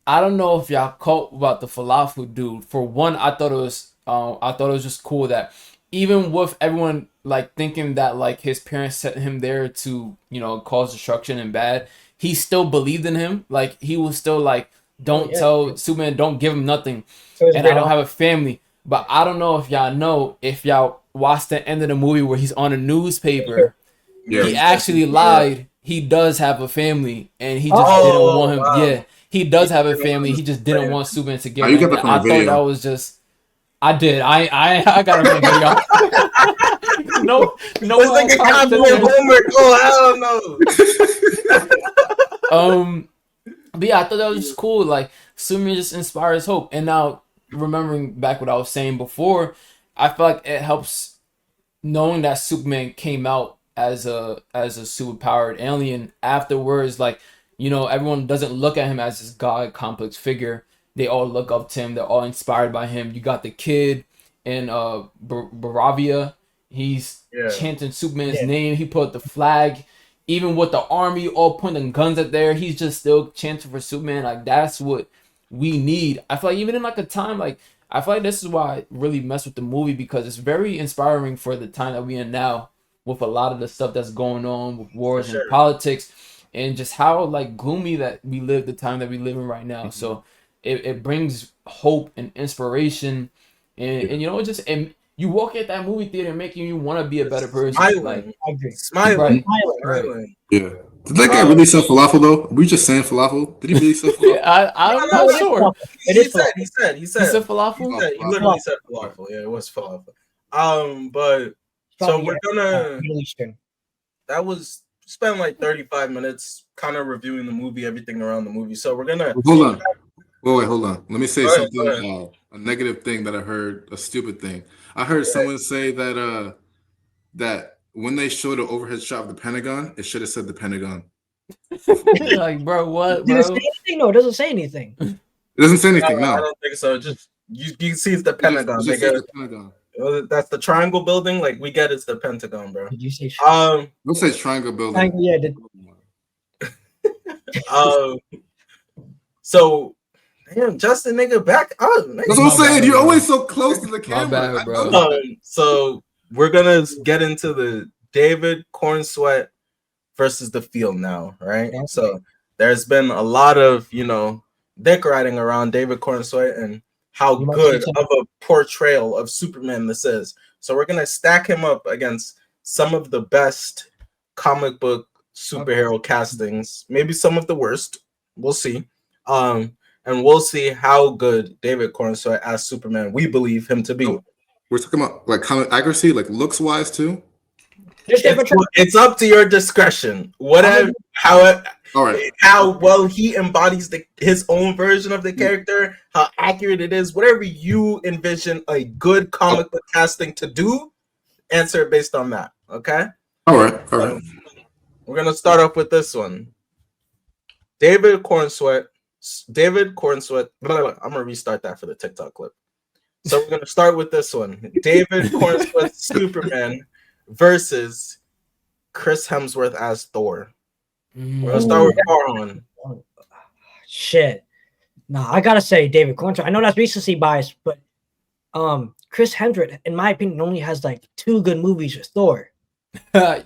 I don't know if y'all caught about the falafel dude. For one, I thought it was just cool that even with everyone like thinking that like his parents set him there to cause destruction and bad, he still believed in him. Like he was still like, don't tell Superman, don't give him nothing, and I don't have a family. But I don't know if y'all watched the end of the movie where he's on a newspaper. Yeah. He actually lied. He does have a family, and he just didn't want him. Wow. Yeah, he does have a family. He just didn't want Superman to get Oh, you him. got that from I a thought video. that was just. I did. I got it from a video. no. It's like a copy of homework. Oh, hell no. But yeah, I thought that was just cool. Like Superman just inspires hope. And now remembering back what I was saying before, I feel like it helps knowing that Superman came out as a superpowered alien afterwards. Like everyone doesn't look at him as this god complex figure. They all look up to him. They're all inspired by him. You got the kid in Baravia. He's chanting Superman's name. He put the flag. Even with the army all pointing guns at there, he's just still chanting for Superman. Like that's what we need. I feel like even in like a time like I feel like this is why I really mess with the movie because it's very inspiring for the time that we in now with a lot of the stuff that's going on with wars and politics and just how like gloomy that we live the time that we live in right now. So it brings hope and inspiration and it you walk at that movie theater making you want to be a better person. Smiling. Like, I agree. Smiling. Right. Smiling. Yeah. Did that guy really sell falafel though? Are we just saying falafel? Did he really sell falafel? I'm No, not it is sure. falafel. It He is said, falafel. he said, he He said, said falafel. he literally said falafel. Yeah, it was falafel. But so Probably, we're gonna. Middle Eastern. That was spent like 35 minutes kind of reviewing the movie, everything around the movie. So we're gonna Hold on. Wait, hold on. Let me say Go ahead, something. A negative thing that I heard, a stupid thing. I heard someone say that that when they showed an overhead shot of the Pentagon, it should have said the Pentagon. Like, bro, what, Did it bro? say anything? No, it doesn't say anything. It doesn't say anything. I No, don't think so. Just you can see it's the it Pentagon. just They says get, the Pentagon. that's the triangle building. Like we get it's the Pentagon, bro. Did you say? Um, Don't say triangle building. Yeah. so damn, Justin, nigga, back up. Nigga. That's what I'm saying. You're always so close to the camera. bad, bro. So we're gonna get into the David Cornsweet versus the Field now, right? Okay. So there's been a lot of dick riding around David Cornsweet and how You might good say of a portrayal of Superman this is. So we're gonna stack him up against some of the best comic book superhero castings, maybe some of the worst. We'll see. And we'll see how good David Cornsweet as Superman we believe him to be. We're talking about like comic accuracy, like looks wise too. It's up to your discretion. Whatever, how All right. how well he embodies his own version of the character, how accurate it is, whatever you envision a good comic book casting to do, answer it based on that. Okay. All right. We're gonna start off with this one. David Cornsweet. Blah, blah. I'm gonna restart that for the TikTok clip. So we're gonna start with this one. David Cornsweet Superman versus Chris Hemsworth as Thor. We're gonna start with Farhan. Shit. No, I gotta say David Cornsweet. I know that's recency bias, but Chris Hemsworth, in my opinion, only has like 2 good movies with Thor.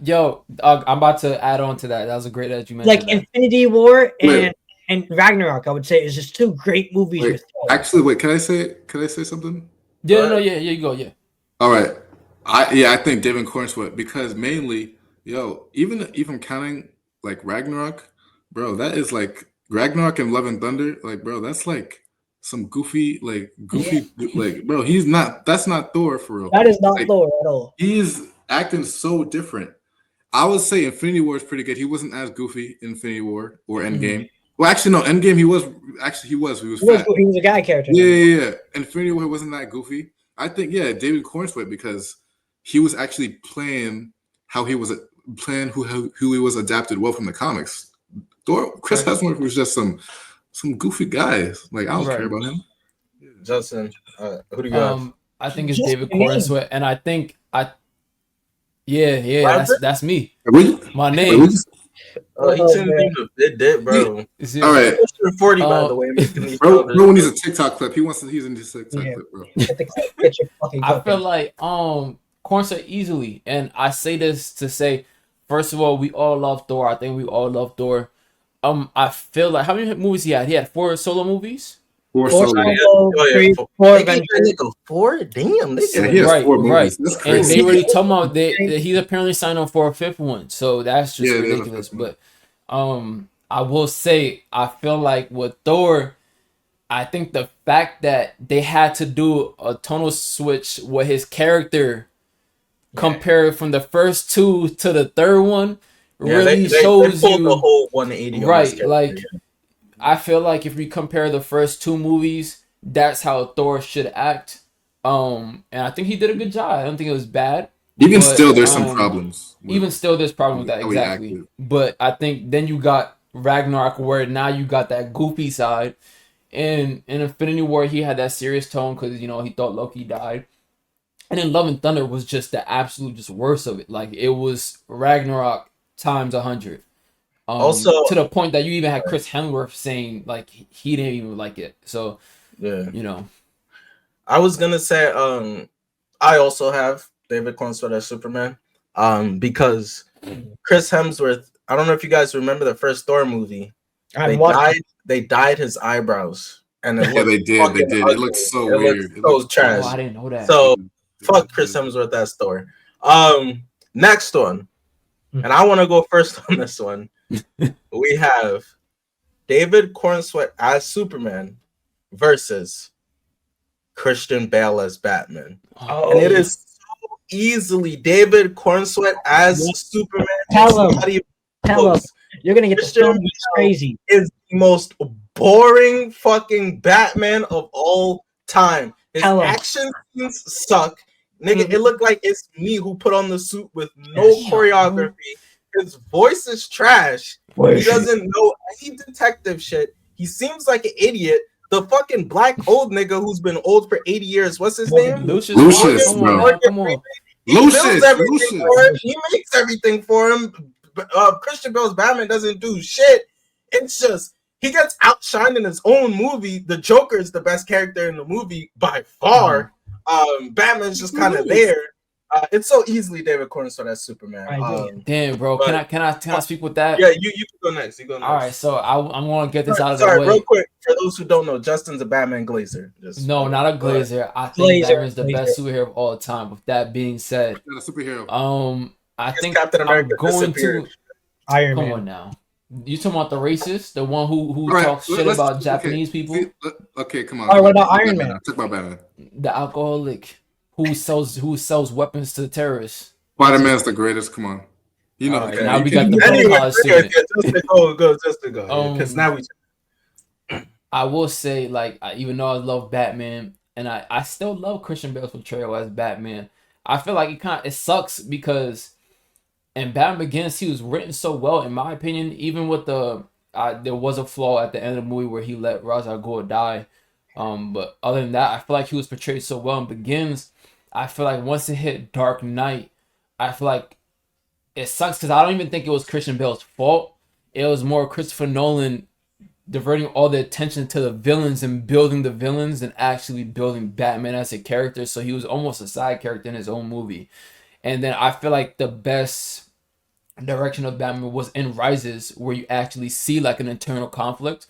Yo, I'm about to add on to that. That was a great that you mentioned. Like Infinity War and Ragnarok, I would say is just 2 great movies with Thor. Actually, wait. Can I say something? Yeah, you go. Yeah. All right. I think David Cornsweet because mainly, even counting like Ragnarok, bro, that is like Ragnarok and Love and Thunder, like bro, that's like some goofy, like bro, that's not Thor for real. That is not like, Thor at all. He's acting so different. I would say Infinity War is pretty good. He wasn't as goofy in Infinity War or Endgame. Mm-hmm. Well, actually, no, Endgame he was fat. He was a guy character. Yeah. Infinity War wasn't that goofy. I think David Cornsweet because he was actually playing how he was playing who he was adapted well from the comics. Chris Hemsworth was just some goofy guy. Like I don't care about him. Justin, who do you got? I think it's David Cornsweet, and I think that's me. My name. He shouldn't even fit that, bro. All right. 40 by the way. Bro needs a TikTok clip. He's in this TikTok clip, bro. I feel like Cornsweet easily, and I say this to say, first of all, we all love Thor. I think we all love Thor. I feel like how many movies he had? He had 4 solo movies. 4 solo. 4 Avengers. Four? Damn. He has 4 movies. That's crazy. And they already talking about he's apparently signed on for a 5th one. So that's just ridiculous. But I will say I feel like with Thor, I think the fact that they had to do a tonal switch with his character compared from the first 2 to the 3rd one really shows you the whole 180. Right, like I feel like if we compare the first 2 movies, that's how Thor should act. And I think he did a good job. I don't think it was bad. Even still, there's some problems. Even still, there's problems with that, exactly. But I think then you got Ragnarok, where now you got that goofy side. And in Infinity War, he had that serious tone because he thought Loki died. And then Love and Thunder was just the absolute just worst of it. Like it was Ragnarok times 100. Also, to the point that you even had Chris Hemsworth saying like he didn't even like it. So I was gonna say I also have David Cornsweet as Superman because Chris Hemsworth. I don't know if you guys remember the first Thor movie. They dyed his eyebrows, and they did. It looked so weird. It was trash. Oh, I didn't know that. So Fuck Chris Hemsworth as Thor. Next one, and I want to go first on this one. We have David Cornsweet as Superman versus Christian Bale as Batman. Oh, And it is so easily David Cornsweet as Superman. Tell him. Not even Tell him. close. You're gonna get the Christian film. Bale It's crazy. is the most boring fucking Batman of all time. His Tell him. action scenes suck. Nigga, it looked like it's me who put on the suit with no Yes. choreography. His voice is trash. He doesn't know any detective shit. He seems like an idiot. The fucking black old nigga who's been old for 80 years. What's his name? Lucius, Lucius, come bro. on, now, come on. He Lucius, builds everything Lucius. for him. He makes everything for him. Christian Bale's Batman doesn't do shit. It's just he gets outshined in his own movie. The Joker is the best character in the movie by far. Batman's just kind of there. It's so easily David Cornsweet as Superman. Damn, bro. but- Can I speak with that? Yeah, you can go next. You go next. All right, so I'm gonna get this out of the Sorry, way. real quick for those who don't know, Justin's a Batman glazer. No, not a glazer. I think Glazer, Batman's the glazer. best superhero of all time. With that being said, Not a superhero. I Yes, think Captain America I'm going disappeared. to. Iron Come Man. on now. You talking about the racist, the one who All right, talks shit let's- about okay, Japanese people, Okay, come on. All right, what about Iron Man? Talk about Batman. the alcoholic who sells weapons to terrorists. Spider-Man's the greatest. Come on. You know. All right, okay, now you we can- got the Anyway, college yeah, student. just to go. Because now we. I will say, like, even though I love Batman, and I still love Christian Bale's portrayal as Batman, I feel like it sucks because in Batman Begins, he was written so well, in my opinion, even with there was a flaw at the end of the movie where he let Ra's al Ghul die. But other than that, I feel like he was portrayed so well in Begins. I feel like once it hit Dark Knight, I feel like it sucks because I don't even think it was Christian Bale's fault. It was more Christopher Nolan diverting all the attention to the villains and building the villains and actually building Batman as a character. So he was almost a side character in his own movie. And then I feel like the best direction of Batman was in Rises, where you actually see like an internal conflict.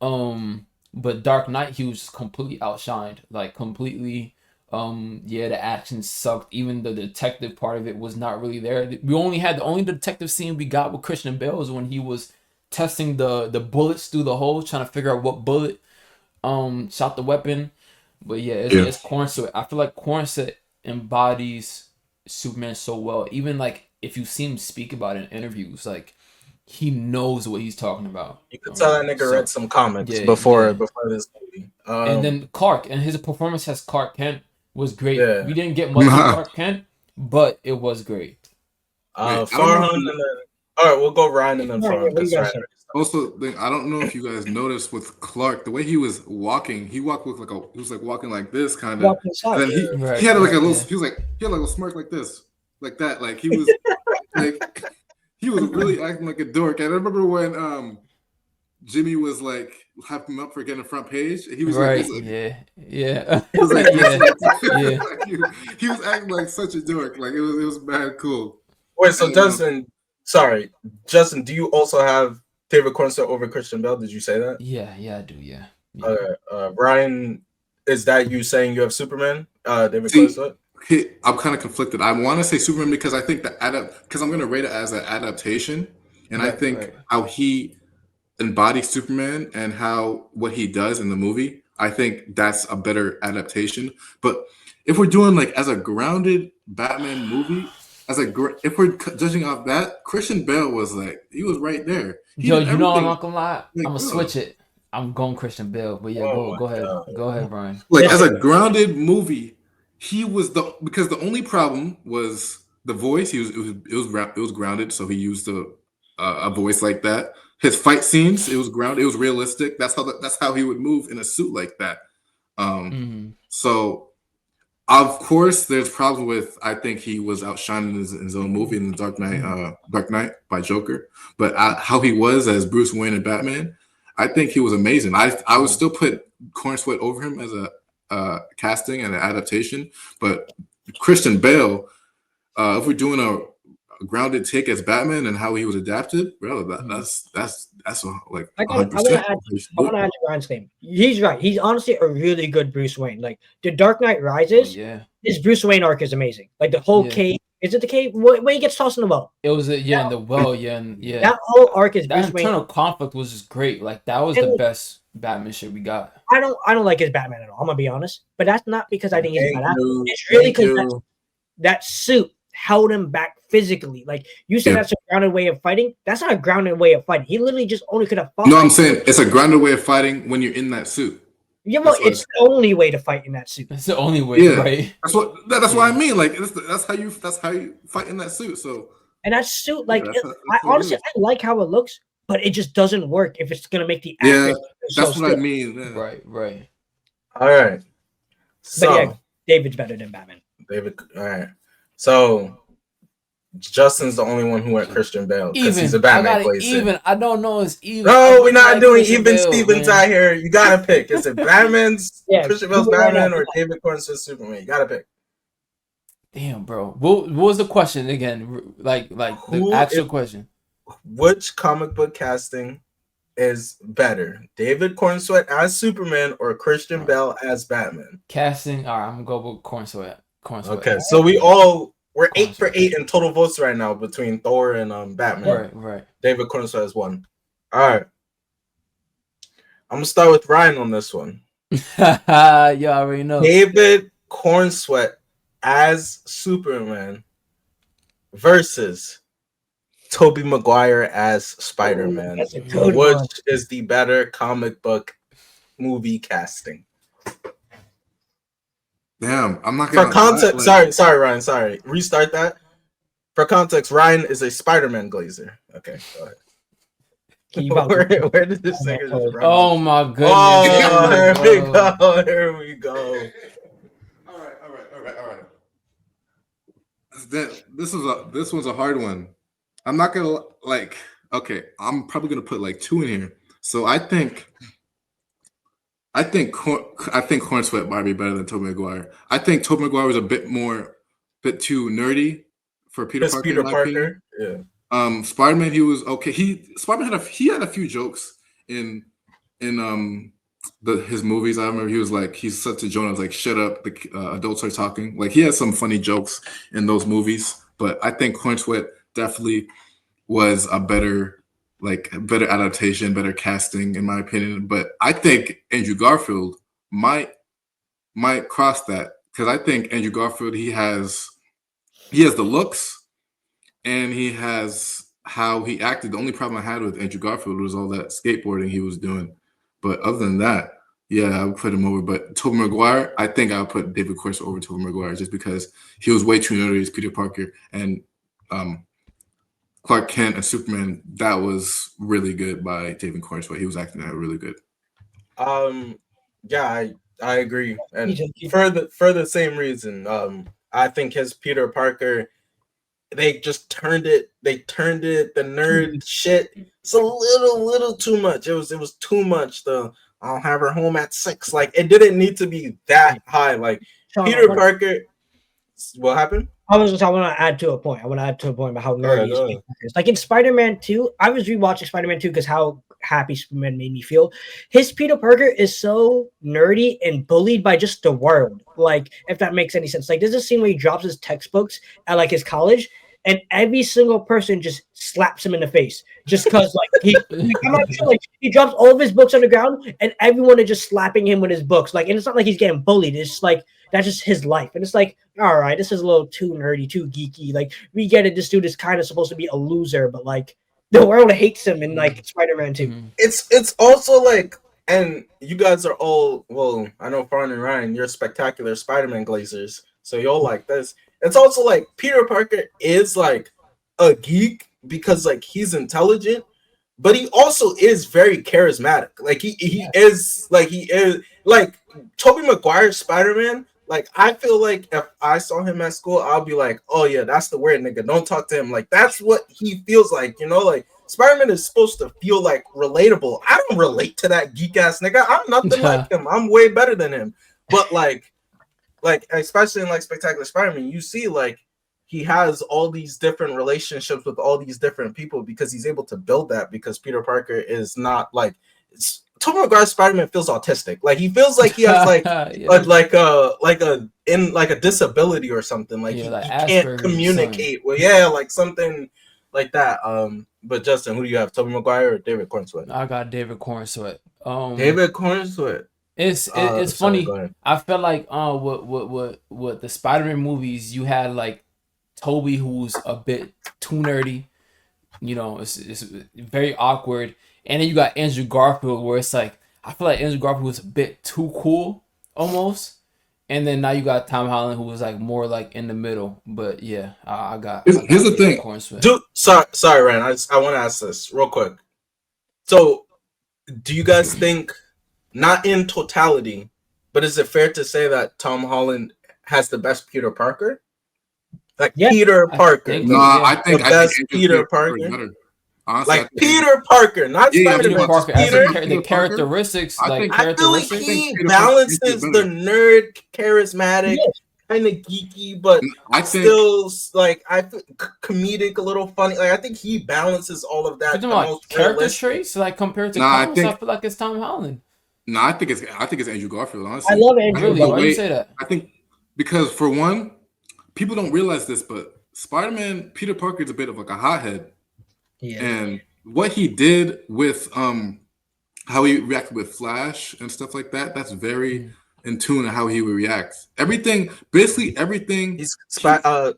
But Dark Knight, he was just completely outshined, like completely. The action sucked. Even the detective part of it was not really there. We only had the only detective scene we got with Christian Bale was when he was testing the bullets through the hole, trying to figure out what bullet shot the weapon. But it's Cornsweet. I feel like Cornsweet embodies Superman so well. Even like if you see him speak about it in interviews, like he knows what he's talking about. You could tell that nigga read some comics yeah, before this movie. And then Clark and his performance as Clark Kent was great. Yeah. We didn't get much of Clark Kent, but it was great. Farhan and then all right, we'll go Ryan and then All right, Farhan. what do you 'cause guys Ryan- Also, I don't know if you guys noticed with Clark the way he was walking. He walked with he was like walking like this kind of. Walking side. And then Right, he had like a little. yeah. He was like he had like a smirk like this, like that. Like he was like he was really acting like a dork. And I remember when Jimmy was like hyping him up for getting a front page. He was Right? like, this, like Yeah. he was like, Yeah. like, he was acting like such a dork. Like it was bad cool. Wait, so Justin, do you also have David Cornsweet over Christian Bale? Did you say that? Yeah, I do. Yeah. Ryan, is that you saying you have Superman? David See, Cornsweet? I'm kind of conflicted. I want to say Superman because I think because I'm going to rate it as an adaptation, and I think how he embodies Superman and what he does in the movie, I think that's a better adaptation. But if we're doing like as a grounded Batman movie, if we're judging off that, Christian Bale was like he was right there. Yo, you know I'm everything. not gonna lie. Like, I'm gonna bro. switch it. I'm going Christian Bale, but yeah, go ahead. Go ahead, Brian. Like as a grounded movie, he was because the only problem was the voice. It was grounded, so he used a voice like that. His fight scenes, it was grounded. It was realistic. That's how he would move in a suit like that. So of course, there's problems with. I think he was outshining in his own movie in the Dark Knight by Joker. But how he was as Bruce Wayne and Batman, I think he was amazing. I would still put Cornsweet over him as a casting and an adaptation. But Christian Bale, if we're doing a grounded take as Batman and how he was adapted, bro, that's That's like I 100%. want to add to Ryan's claim. He's right. He's honestly a really good Bruce Wayne. Like The Dark Knight Rises, yeah. his Bruce Wayne arc is amazing. Like the whole Yeah. cave. Is it the cave? Where he gets tossed in the well? It was in the well, and That whole arc is that Bruce Wayne. internal conflict was just great. Like that was the best Batman shit we got. I don't like his Batman at all. I'm gonna be honest, but that's not because I think he's bad. It's Thank really because you. that suit held him back physically. Like you said, that's a grounded way of fighting. That's not a grounded way of fighting. He literally just only could have fought. No, I'm saying it's a grounded way of fighting when you're in that suit. Yeah, well, it's the only way to fight in that suit. That's the only way, right? That's what I mean. Like that's how you fight in that suit. So and that suit, like I honestly I like how it looks, but it just doesn't work if it's gonna make the actor that's what I mean. Yeah. Right. All right. So but yeah, David's better than Batman. All right. So Justin's the only one who went Christian Bale because he's a Batman glazer. I don't know. It's even. No, we're not doing even Stevens out here. You gotta pick. Is it Batman's Christian Bale's Batman or David Cornswell's Superman? You gotta pick. Damn, bro. What was the question again? Like the actual question. Which comic book casting is better, David Cornsweet as Superman or Christian Bale as Batman? Casting. All right, I'm gonna go with Cornsweet. Okay, so we're 8 for 8 in total votes right now between Thor and Batman. Right. David Cornsweet has won. All right, I'm gonna start with Ryan on this one. You already know. David Cornsweet as Superman versus Tobey Maguire as Spider-Man. Which is the better comic book movie casting? Damn, I'm not gonna. For context, sorry, Ryan. Sorry, restart that. For context, Ryan is a Spider-Man glazer. Okay, go ahead. Where did this thing? Oh my goodness! Oh, here we go. All right. This one's a hard one. I'm not gonna like. Okay, I'm probably gonna put like 2 in here. So I think Cornsweet might be better than Tobey Maguire. I think Tobey Maguire was a bit too nerdy for Peter Parker. Peter Parker, yeah. Spider-Man, he was okay. Spider-Man had a few jokes in his movies. I remember he was like, he's such a Jonas, like, shut up, the adults are talking. Like, he had some funny jokes in those movies. But I think Cornsweet definitely was a better adaptation, better casting, in my opinion. But I think Andrew Garfield might cross that, because I think Andrew Garfield, he has the looks and he has how he acted. The only problem I had with Andrew Garfield was all that skateboarding he was doing. But other than that, yeah, I would put him over. But Tobey Maguire, I think I would put David Cornsweet over Tobey Maguire just because he was way too nerdy as Peter Parker. And Clark Kent and Superman, that was really good by David Cornsweet. He was acting that really good. Yeah, I agree. And for the same reason, I think his Peter Parker, they just turned it, the nerd shit. It's a little too much. It was too much. I'll have her home at 6. Like, it didn't need to be that high. Like, Peter Parker, what happened? I want to add to a point. About how nerdy he is. Like in Spider-Man 2, I was rewatching Spider-Man 2 because how happy Superman made me feel. His Peter Parker is so nerdy and bullied by just the world. Like, if that makes any sense. Like, there's a scene where he drops his textbooks at like his college, and every single person just slaps him in the face just because he drops all of his books on the ground, and everyone is just slapping him with his books. Like, and it's not like he's getting bullied. It's just like that's just his life, and it's like, all right, this is a little too nerdy, too geeky. Like, we get it. This dude is kind of supposed to be a loser, but like the world hates him in like Spider-Man 2. It's also like, and you guys are all, well, I know Farn and Ryan, you're spectacular Spider-Man glazers, so you'll like this. It's also like Peter Parker is like a geek because like he's intelligent, but he also is very charismatic. Like he is like Tobey Maguire's Spider-Man. Like, I feel like if I saw him at school, I'll be like, oh yeah, that's the weird nigga. Don't talk to him. Like, that's what he feels like, you know? Like, Spider-Man is supposed to feel like relatable. I don't relate to that geek ass nigga. I'm nothing like him. I'm way better than him. But like especially in like Spectacular Spider-Man, you see like he has all these different relationships with all these different people because he's able to build that because Peter Parker is not like Tobey Maguire's Spider-Man feels autistic. Like he feels like he has like like a disability or something. Like he can't communicate. Well, yeah, like something like that. But Justin, who do you have? Tobey Maguire or David Cornsweet? I got David Cornsweet. David Cornsweet. It's funny. I felt like with the Spider-Man movies, you had like Toby, who's a bit too nerdy. You know, it's very awkward. And then you got Andrew Garfield, where it's like I feel like Andrew Garfield was a bit too cool almost. And then now you got Tom Holland, who was like more like in the middle. But yeah, I got. Here's the thing, dude. Sorry, Ryan. I want to ask this real quick. So, do you guys think, not in totality, but is it fair to say that Tom Holland has the best Peter Parker? Like Peter Parker. I think the best Peter Parker. Honestly, like Peter Parker, not Spider-Man. Parker. The characteristics, I feel like he balances the nerd, charismatic, kind of geeky, but still like comedic, a little funny. Like I think he balances all of that. Character traits, like compared to comics, I feel like it's Tom Holland. No, I think it's Andrew Garfield. Honestly, I love Andrew. Really? Why do you say that? I think because for one, people don't realize this, but Spider-Man, Peter Parker is a bit of like a hothead. Yeah. And what he did with how he reacted with Flash and stuff like that, that's very in tune to how he would react. Basically everything.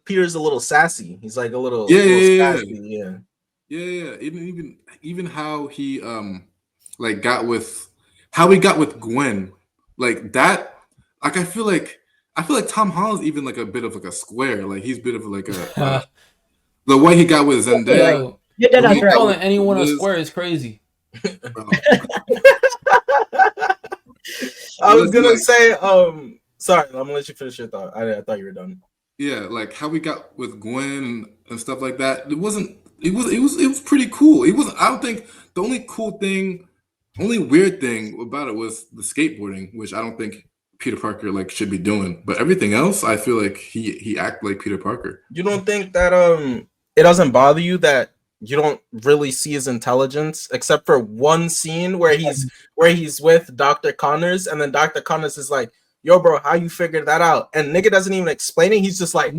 Peter's a little sassy. He's like a little sassy. Yeah. Even how he got with Gwen, like that. Like I feel like Tom Holland's even like a bit of like a square. Like he's a bit of like a the way he got with Zendaya. Calling anyone a square is crazy. I was gonna say, sorry, I'm gonna let you finish your thought. I thought you were done. Yeah, like how we got with Gwen and stuff like that. It was pretty cool. I don't think the only weird thing about it was the skateboarding, which I don't think Peter Parker like should be doing. But everything else, I feel like he acted like Peter Parker. You don't think that it doesn't bother you that you don't really see his intelligence except for one scene where he's with Dr. Connors, and then Dr. Connors is like, "Yo, bro, how you figured that out?" And nigga doesn't even explain it. He's just like,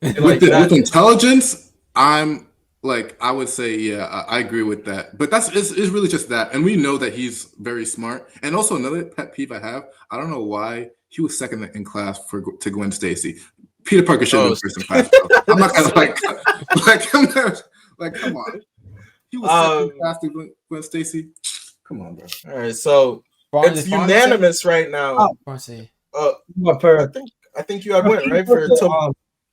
with intelligence, I'm like, I would say, yeah, I agree with that. But it's really just that, and we know that he's very smart. And also another pet peeve I have, I don't know why he was second in class to Gwen Stacy. Peter Parker should have been first in class. I'm not gonna like, come on. He was second in class to Gwen Stacy. Come on, bro. All right, so it's unanimous right now. I think you had went right for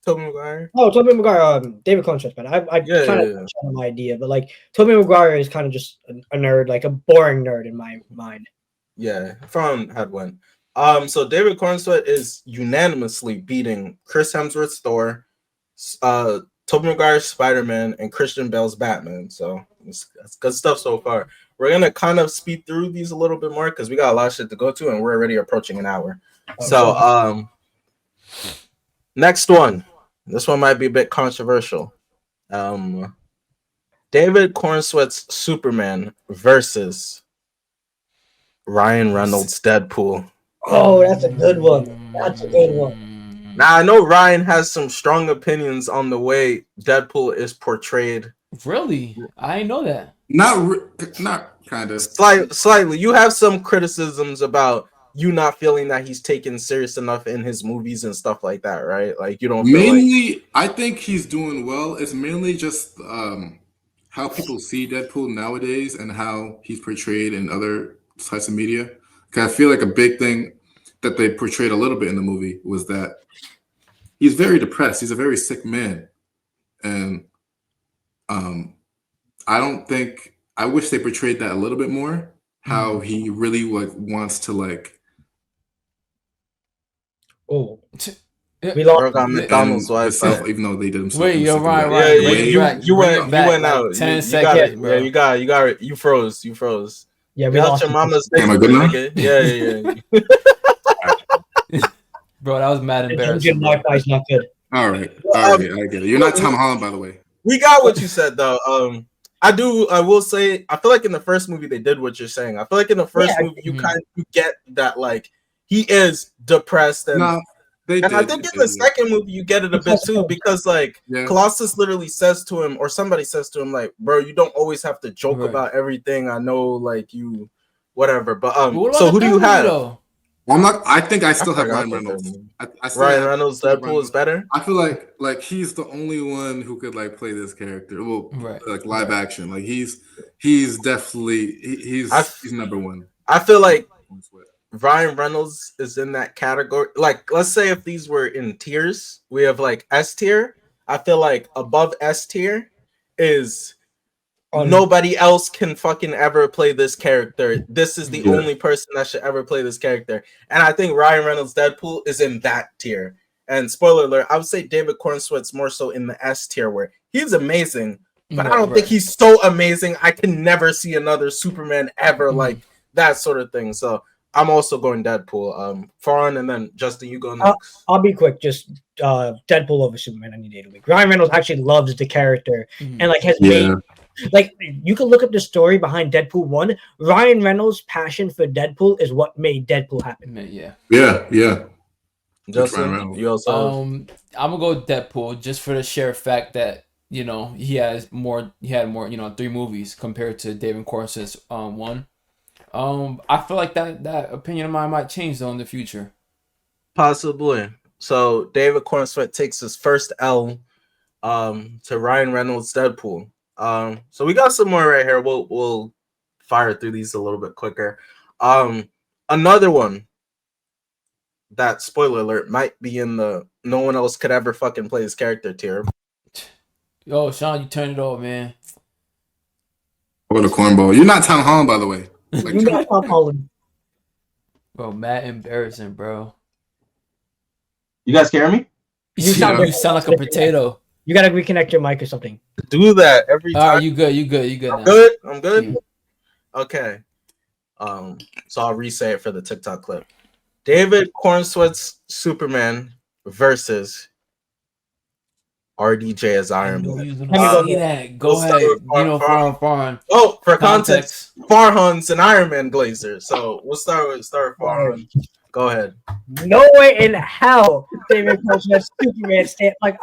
Tobey Maguire. Oh, Tobey Maguire, David Cornsweet, man. I kind of had an idea, but like Tobey Maguire is kind of just a nerd, like a boring nerd in my mind. Yeah, I had one. So David Cornsweet is unanimously beating Chris Hemsworth's Thor, Tobey Maguire's Spider-Man, and Christian Bale's Batman. So that's good stuff so far. We're gonna kind of speed through these a little bit more because we got a lot of shit to go to, and we're already approaching an hour. So next one. This one might be a bit controversial. David Cornsweet's Superman versus Ryan Reynolds' Deadpool. Oh, that's a good one. That's a good one. Now, I know Ryan has some strong opinions on the way Deadpool is portrayed. Really? I didn't know that. Not kind of. Slightly. You have some criticisms about you not feeling that he's taken serious enough in his movies and stuff like that, right? Like you don't feel I think he's doing well. It's mainly just how people see Deadpool nowadays and how he's portrayed in other types of media. Because I feel like a big thing that they portrayed a little bit in the movie was that he's very depressed. He's a very sick man. And I wish they portrayed that a little bit more. How he really wants to we lost McDonald's wife, even though they did himself. Wait, you're right. You went out. 10 seconds, bro. You got it. You froze. Yeah, we lost your mama's. Am I good now? Yeah. Bro, that was mad embarrassing. Wi-Fi's not good. All right, I get it. You're not Tom Holland, by the way. We got what you said though. I will say, I feel like in the first movie they did what you're saying. I feel like in the first movie you you get that like he is depressed and No, I think in the second movie you get it a bit too because like Colossus literally says to him, or somebody says to him, like, bro, you don't always have to joke about everything. I know, like you, whatever. But so who do you have? Well, I think I still have Ryan Reynolds. Ryan Reynolds Deadpool is better. I feel like he's the only one who could like play this character. Well, like live action. Like he's definitely he's number one. I feel like Ryan Reynolds is in that category. Like, let's say if these were in tiers, we have like S tier. I feel like above S tier is nobody else can fucking ever play this character. This is the only person that should ever play this character. And I think Ryan Reynolds Deadpool is in that tier. And spoiler alert, I would say David Cornsweet's more so in the S tier where he's amazing, but I don't think he's so amazing. I can never see another Superman ever like that sort of thing. So I'm also going Deadpool. Fawn, and then Justin, you go next. I'll be quick. Just Deadpool over Superman any day of the week. Ryan Reynolds actually loves the character and like has made. Like you can look up the story behind Deadpool 1. Ryan Reynolds' passion for Deadpool is what made Deadpool happen. Yeah. Justin, you also I'm gonna go Deadpool just for the sheer fact that he had more 3 movies compared to David Cornsweet's one. I feel like that opinion of mine might change though in the future. Possibly. So David Cornsweet takes his first L to Ryan Reynolds Deadpool. So we got some more right here. We'll fire through these a little bit quicker. Another one that, spoiler alert, might be in the no one else could ever fucking play his character tier. Yo, Sean, you turned it off, man. What a cornball. You're not Tom Holland, by the way. Like, you're not Tom Holland. Bro, mad embarrassing, bro. You guys hear me? You sound like a potato. You gotta reconnect your mic or something. Do that every time. All right, you good. I'm good. I'm good. Yeah. Okay. So I'll re-say it for the TikTok clip. David Cornsweet's Superman versus RDJ as Iron Man. Go ahead. Farhan. Oh, for context, Farhan's an Iron Man glazer. So we'll start with Farhan. Go ahead. No way in hell David Cornsweet's Superman stand like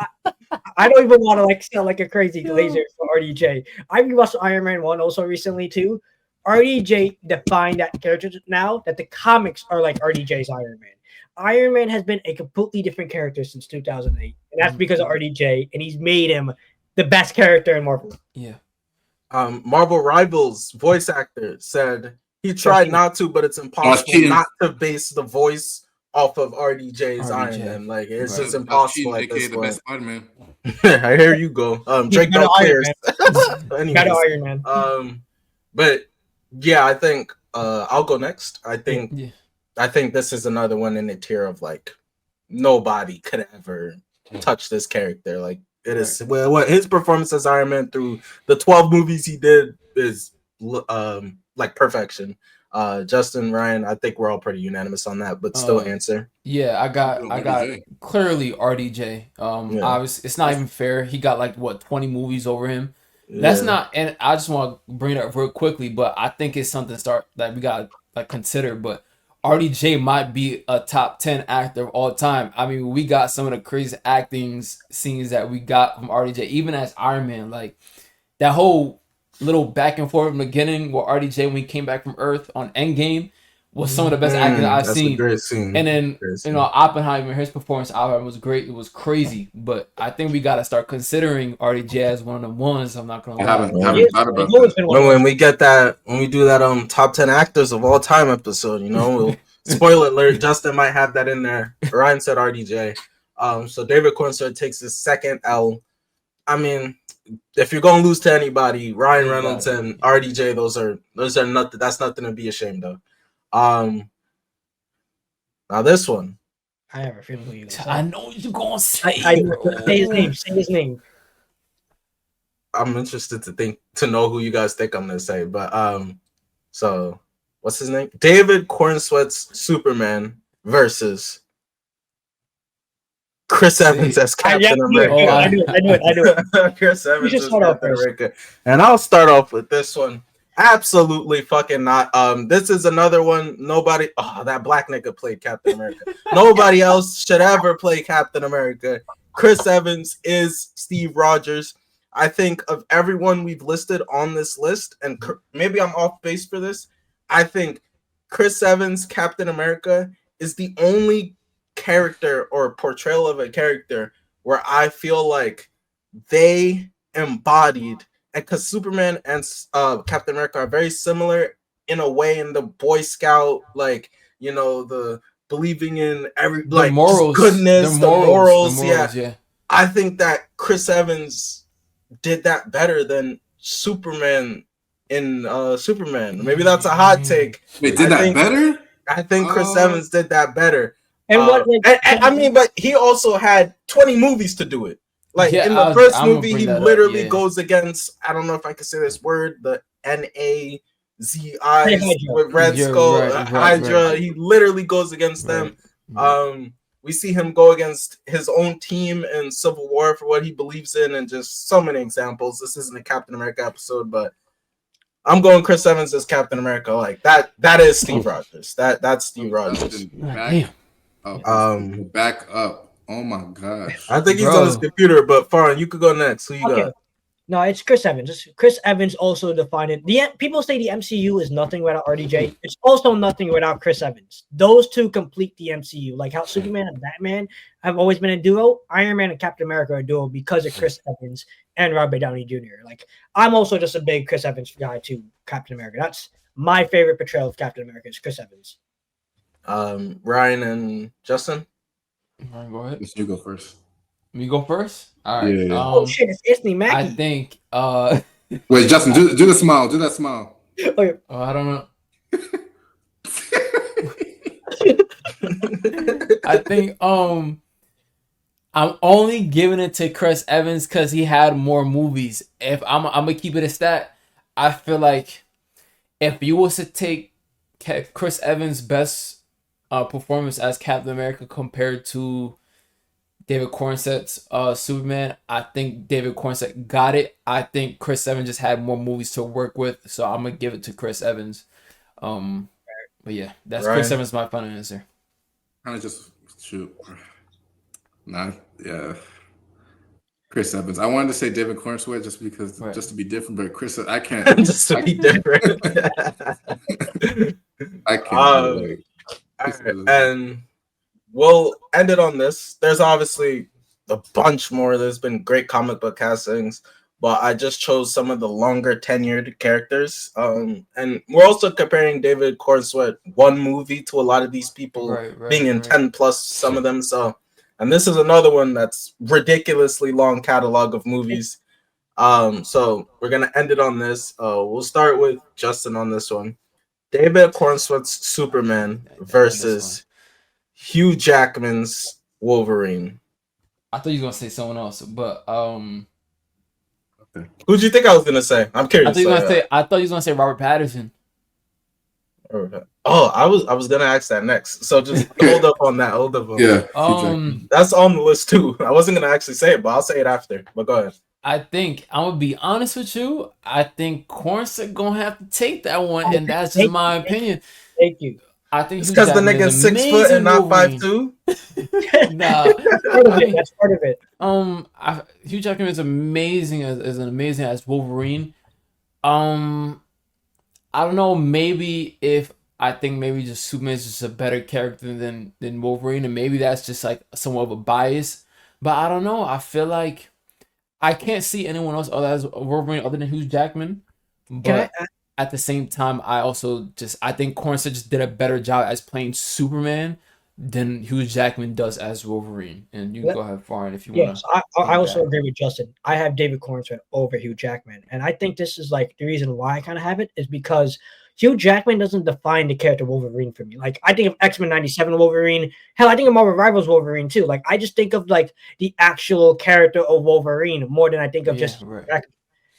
I don't even want to like sound like a crazy glazer for RDJ. I rewatched Iron Man 1 also recently too. RDJ defined that character now that the comics are like RDJ's Iron Man. Iron Man has been a completely different character since 2008, and that's because of RDJ, and he's made him the best character in Marvel. Yeah. Marvel Rivals voice actor said he tried not to, but it's impossible not to base the voice off of RDJ's Iron Man. Like it's just impossible at this point. I hear you go. Drake don't care. Got Iron Man. But yeah, I think I'll go next. I think this is another one in the tier of like nobody could ever touch this character. Like it is what his performance as Iron Man through the 12 movies he did is like perfection. Justin, Ryan, I think we're all pretty unanimous on that, but still answer. Yeah, I got clearly RDJ. Obviously it's not even fair. He got like 20 movies over him. That's not, and I just want to bring it up real quickly, but I think it's something that we got to like consider. But RDJ might be a top 10 actor of all time. I mean, we got some of the crazy acting scenes that we got from RDJ, even as Iron Man. Like that whole little back and forth in the beginning with RDJ when he came back from Earth on Endgame was some of the best acting I've seen. A great scene. And then Oppenheimer, his performance was great. It was crazy, but I think we got to start considering RDJ as one of the ones. I'm not gonna lie. When we get that, when we do that top 10 actors of all time episode, we'll spoiler alert. Justin might have that in there. Ryan said RDJ. So David Cornsweet takes his second L. I mean, if you're gonna lose to anybody, Ryan Reynolds and RDJ, those are nothing. That's nothing to be ashamed of. Now this one, I have a feeling you. I know you're gonna say. Say his name. I'm interested to know who you guys think I'm gonna say, but so what's his name? David Cornsweet's Superman versus Chris Evans as Captain America. I knew it. Chris Evans should as start off Captain first. America. And I'll start off with this one. Absolutely fucking not. This is another one. Nobody. Oh, that black nigga played Captain America. Nobody else should ever play Captain America. Chris Evans is Steve Rogers. I think of everyone we've listed on this list, and maybe I'm off base for this. I think Chris Evans, Captain America, is the only character or portrayal of a character where I feel like they embodied, and because Superman and Captain America are very similar in a way, in the Boy Scout, like, you know, the believing in like morals, goodness, the morals. Yeah. I think that Chris Evans did that better than Superman in Superman. Maybe that's a hot take. Wait, did that better? I think Chris Evans did that better. And I mean, but he also had 20 movies to do it. Like in the first movie, he literally goes against, I don't know if I can say this word, the NAZI with Red Skull, Hydra. Right. He literally goes against them. We see him go against his own team in Civil War for what he believes in, and just so many examples. This isn't a Captain America episode, but I'm going Chris Evans as Captain America. Like that is Steve Rogers. That's Steve Rogers. Back up. Oh my gosh. I think he's on his computer, but Farhan, you could go next. Who you got? No, it's Chris Evans. Chris Evans also defined it. People say the MCU is nothing without RDJ. It's also nothing without Chris Evans. Those two complete the MCU. Like how Superman and Batman have always been a duo, Iron Man and Captain America are a duo because of Chris Evans and Robert Downey Jr. Like I'm also just a big Chris Evans guy too. Captain America. That's my favorite portrayal of Captain America is Chris Evans. Ryan and Justin. Ryan, go ahead. You go first. Me go first? All right. Yeah. Oh shit, it's Anthony Mackie. I think wait, Justin, do the smile. Do that smile. Oh, I don't know. I think I'm only giving it to Chris Evans because he had more movies. If I'm gonna keep it a stat, I feel like if you was to take Chris Evans' best performance as Captain America compared to David Cornsett's Superman, I think David Cornsett got it. I think Chris Evans just had more movies to work with, so I'm gonna give it to Chris Evans. But yeah, that's right. Chris Evans, my final answer. Kind of just shoot. Nah, yeah. Chris Evans. I wanted to say David Cornsett just because, just to be different, but Chris, I can't. Just to be different. I can't. And we'll end it on this. There's obviously a bunch more. There's been great comic book castings, but I just chose some of the longer tenured characters. And we're also comparing David Cornsett one movie to a lot of these people being in 10 plus, some of them. So, and this is another one that's ridiculously long catalog of movies. So we're gonna end it on this. We'll start with Justin on this one. David Cornsett's Superman versus Hugh Jackman's Wolverine. I thought you were gonna say someone else, but who'd you think I was gonna say? I'm curious. I thought you was gonna say Robert Pattison. Oh, I was gonna ask that next. So just hold up on that. Hold up on that. That's on the list too. I wasn't gonna actually say it, but I'll say it after. But go ahead. I think I'm gonna be honest with you. I think Cornsett gonna have to take that one, and that's just my opinion. Thank you. I think it's because the nigga's 6 foot and not 5'2". Nah, that's part of it. Hugh Jackman is amazing as Wolverine. I don't know. Maybe just Superman is just a better character than Wolverine, and maybe that's just like somewhat of a bias. But I don't know. I feel like I can't see anyone else other as Wolverine other than Hugh Jackman. But at the same time, I think Cornsett just did a better job as playing Superman than Hugh Jackman does as Wolverine. And you can go ahead, Farhan, if you want. Yes, I also agree with Justin. I have David Cornsett over Hugh Jackman, and I think this is like the reason why I kind of have it is because Hugh Jackman doesn't define the character Wolverine for me. Like I think of X-Men '97 Wolverine. Hell, I think of Marvel Rivals Wolverine too. Like I just think of like the actual character of Wolverine more than I think of just Jackman.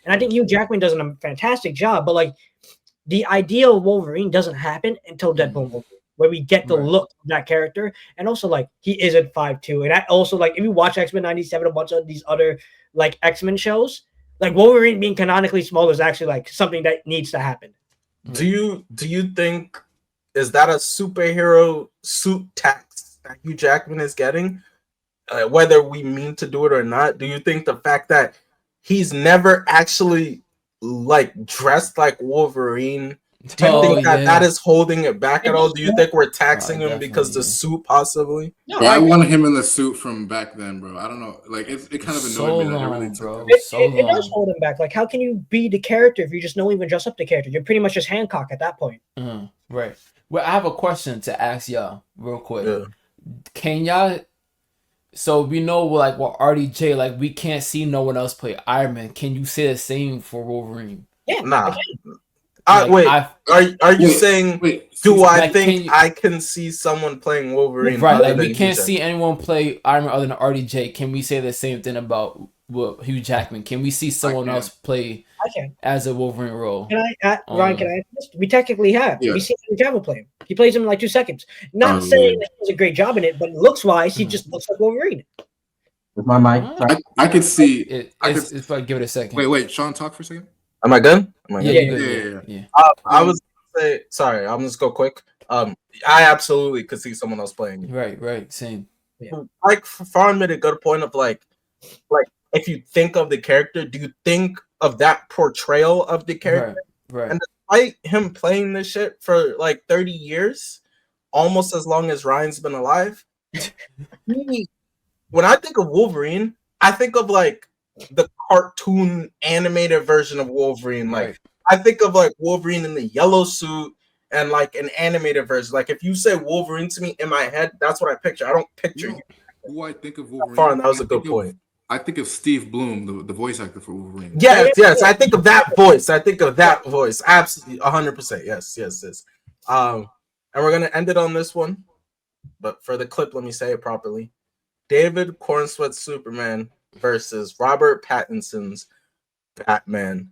And I think Hugh Jackman does a fantastic job, but like the idea of Wolverine doesn't happen until Deadpool Wolverine. where we get the Right. look of that character, and also like he isn't 5'2", and that also like if you watch X-Men '97, a bunch of these other like X-Men shows, like Wolverine being canonically small is actually like something that needs to happen. Do you think is that a superhero suit tax that Hugh Jackman is getting? Whether we mean to do it or not, do you think the fact that he's never actually like dressed like Wolverine, do you think that is holding it back at all? Do you think we're taxing him because the suit possibly? No, Bro, I wanted him in the suit from back then, bro. I don't know. Like it kind of annoyed me that I really took it does hold him back. Like, how can you be the character if you just don't even dress up the character? You're pretty much just Hancock at that point. Right. Well, I have a question to ask y'all real quick. Yeah. Can y'all? So we know like with RDJ, like we can't see no one else play Iron Man. Can you say the same for Wolverine? Yeah. Nah. Like, are you saying? Do I like, think I can see someone playing Wolverine? Right, like we can't see anyone play Iron Man other than RDJ. Can we say the same thing about Hugh Jackman? Can we see someone else play as a Wolverine role? Can I, Ryan? Can I ask this? We technically have. Yeah. We see Henry Cavill play him. He plays him in like 2 seconds. Not saying that he does a great job in it, but looks wise, he just looks like Wolverine. With my mic, I could see. If I give it a second. Wait, Sean, talk for a second. Am I good? Yeah. I was gonna say, sorry, I'm just go quick. I absolutely could see someone else playing. Right, same. Yeah. Like Fawn made a good point of like if you think of the character, do you think of that portrayal of the character? Right. And despite him playing this shit for like 30 years, almost as long as Ryan's been alive, when I think of Wolverine, I think of like the cartoon animated version of Wolverine. Like I think of like Wolverine in the yellow suit and like an animated version. Like if you say Wolverine to me in my head, that's what I picture. I don't picture you. Who I think of Wolverine. Fawn, that was a good point. I think of Steve Bloom, the voice actor for Wolverine. Yes. I think of that voice. Absolutely, 100%. Yes. And we're gonna end it on this one. But for the clip, let me say it properly. David Cornsweat's Superman versus Robert Pattinson's Batman.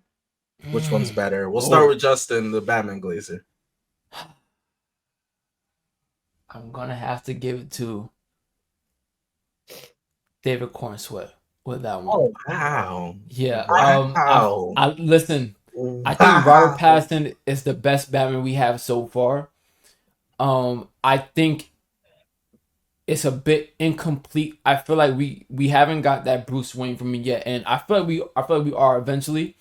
Which one's better? We'll start with Justin, the Batman Glazer. I'm gonna have to give it to David Cornsweat with that one. Oh wow! Yeah. Wow. I listen. I think Robert Pattison is the best Batman we have so far. I think it's a bit incomplete. I feel like we haven't got that Bruce Wayne from me yet, and I feel like we are eventually.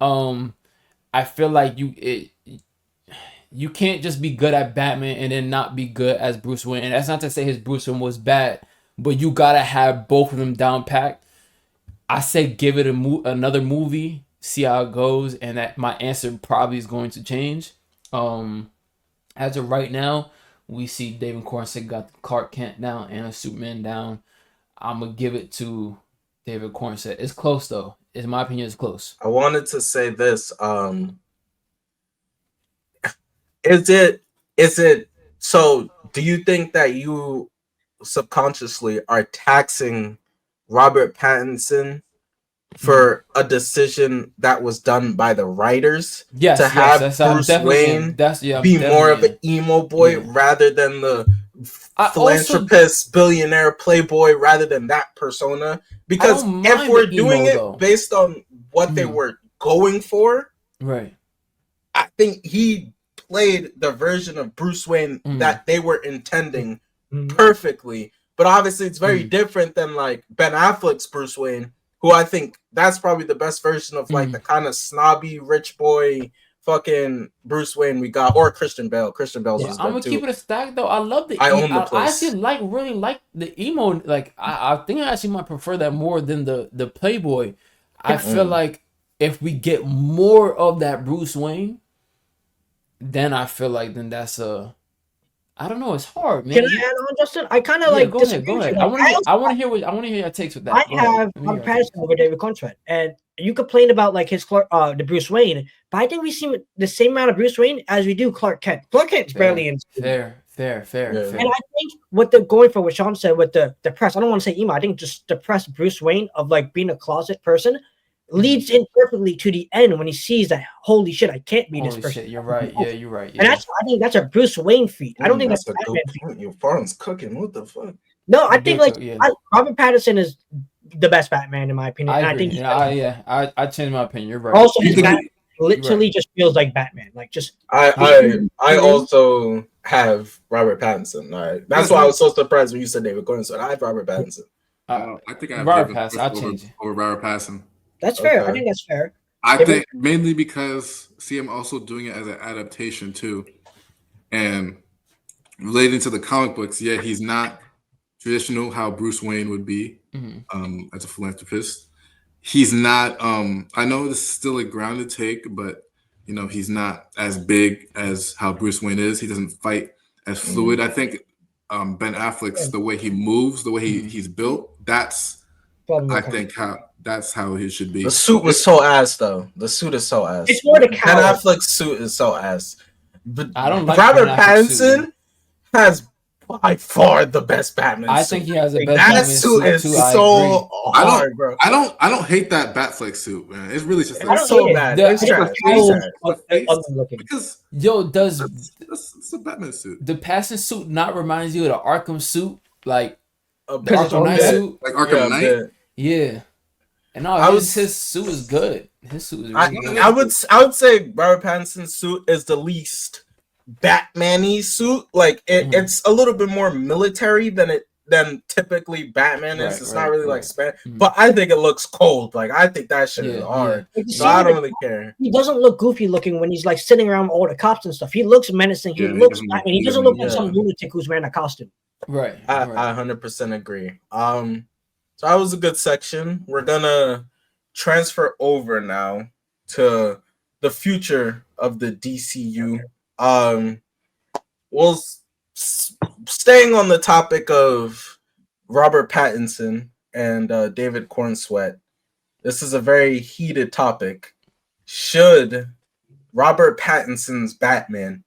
I feel like you can't just be good at Batman and then not be good as Bruce Wayne. And that's not to say his Bruce Wayne was bad, but you gotta have both of them down packed. I say give it another movie, see how it goes, and that my answer probably is going to change. As of right now, we see David Cornsweat got Clark Kent down and a Superman down. I'm gonna give it to David Cornsweat. It's close though. In my opinion, it's close. I wanted to say this. Is it so do you think that you subconsciously are taxing Robert Pattinson for a decision that was done by the writers to have Bruce Wayne be more of an emo boy rather than the philanthropist, billionaire, playboy, rather than that persona? Because if we're doing it based on what they were going for, right, I think he played the version of Bruce Wayne that they were intending perfectly. But obviously it's very different than like Ben Affleck's Bruce Wayne, who I think that's probably the best version of like the kind of snobby rich boy fucking Bruce Wayne we got, or Christian Bale. Christian Bale's was good I'm gonna keep it a stack though. I love the. I own the place. I actually really like the emo. Like I think I actually might prefer that more than the Playboy. I feel like if we get more of that Bruce Wayne, then I feel like that's a. I don't know. It's hard, man. Can I add on, Justin? I kind of like. Go ahead. I want to hear your takes with that. I have Pattison over David Cornsweat, and you complain about like his the Bruce Wayne, but I think we see the same amount of Bruce Wayne as we do Clark Kent. Clark Kent's barely in. Fair. And I think what they're going for, what Sean said with the depressed, I don't want to say emo. I think just depressed Bruce Wayne of like being a closet person. leads in perfectly to the end when he sees that holy shit, I can't be this Holy person. shit, you're right. Yeah, you're right. And Yeah. I think that's a Bruce Wayne feat. I don't think That's that's a a good Batman feat. point. Your phone's cooking. What the fuck? No, I You think did like go- yeah. Robert Pattinson is the best Batman in my opinion. I And I agree. think I changed my opinion. You're right. also You his think Batman literally right. just feels like Batman. Like just I also have Robert Pattinson. All right. That's Yeah, why I was so surprised when you said David Gordon. So I have Robert Pattinson. I think I have Robert David Pass. I'll over, change it. over Robert Passing. that's fair. I Okay. think that's fair. I David- think mainly because see, I'm also doing it as an adaptation too, and relating to the comic books. Yeah, he's not traditional how Bruce Wayne would be as a philanthropist. He's not. I know this is still a grounded take, but you know he's not as big as how Bruce Wayne is. He doesn't fight as fluid. I think Ben Affleck's the way he moves, the way he's built. That's Probably I more think that's how he should be. The suit was so ass, though. The suit is so ass. It's more the Ben cowl. Affleck's suit is so ass. But I don't like Robert Ben Affleck's suit. Pattinson has by far the best Batman I suit. think he has the best that Batman suit is too. I so agree. hard, bro. I don't hate that Batfleck suit, man. It's really just I It's don't so hate it. bad. The- It's trash. the It's face- trash. the face, ugly looking. because Yo, does it's a Batman suit. the Pattinson suit not remind you of the Arkham suit? Like A the bit. Arkham Knight Yeah. suit? Like Arkham Yeah, a Knight. bit. Yeah. And no, his suit is good. His suit is really good. I would say Robert Pattinson's suit is the least Batman-y suit. Like it's a little bit more military than typically Batman is. Right, It's right, not really right. like span, but I think it looks cold. Like I think that shit is Yeah, hard. Like, you So see I him don't in- really care. He doesn't look goofy looking when he's like sitting around all the cops and stuff. He looks menacing. He Yeah, he looks doesn't Batman. look- He he doesn't doesn't look like look- some lunatic who's wearing a costume. Right. I right. 100% agree. So that was a good section. We're gonna transfer over now to the future of the DCU. Well, staying on the topic of Robert Pattinson and David Cornsweet, this is a very heated topic. Should Robert Pattinson's Batman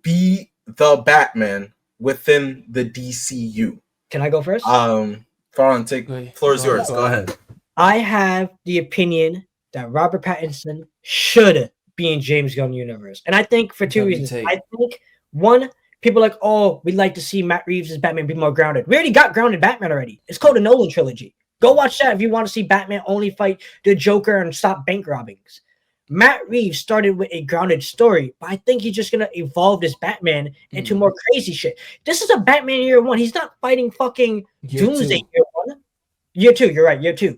be the Batman within the DCU? Can I go first? Farhan, floor is Go yours. ahead. Go ahead. I have the opinion that Robert Pattinson should be in James Gunn universe, and I think for two Heavy reasons. take. I think one, people are like, oh, we'd like to see Matt Reeves as Batman be more grounded. We already got grounded Batman already. It's called the Nolan trilogy. Go watch that if you want to see Batman only fight the Joker and stop bank robbings. Matt Reeves started with a grounded story, but I think he's just gonna evolve this Batman into more crazy shit. This is a Batman year one. He's not fighting fucking Year Doomsday two. year one. Year two, you're right. Year two.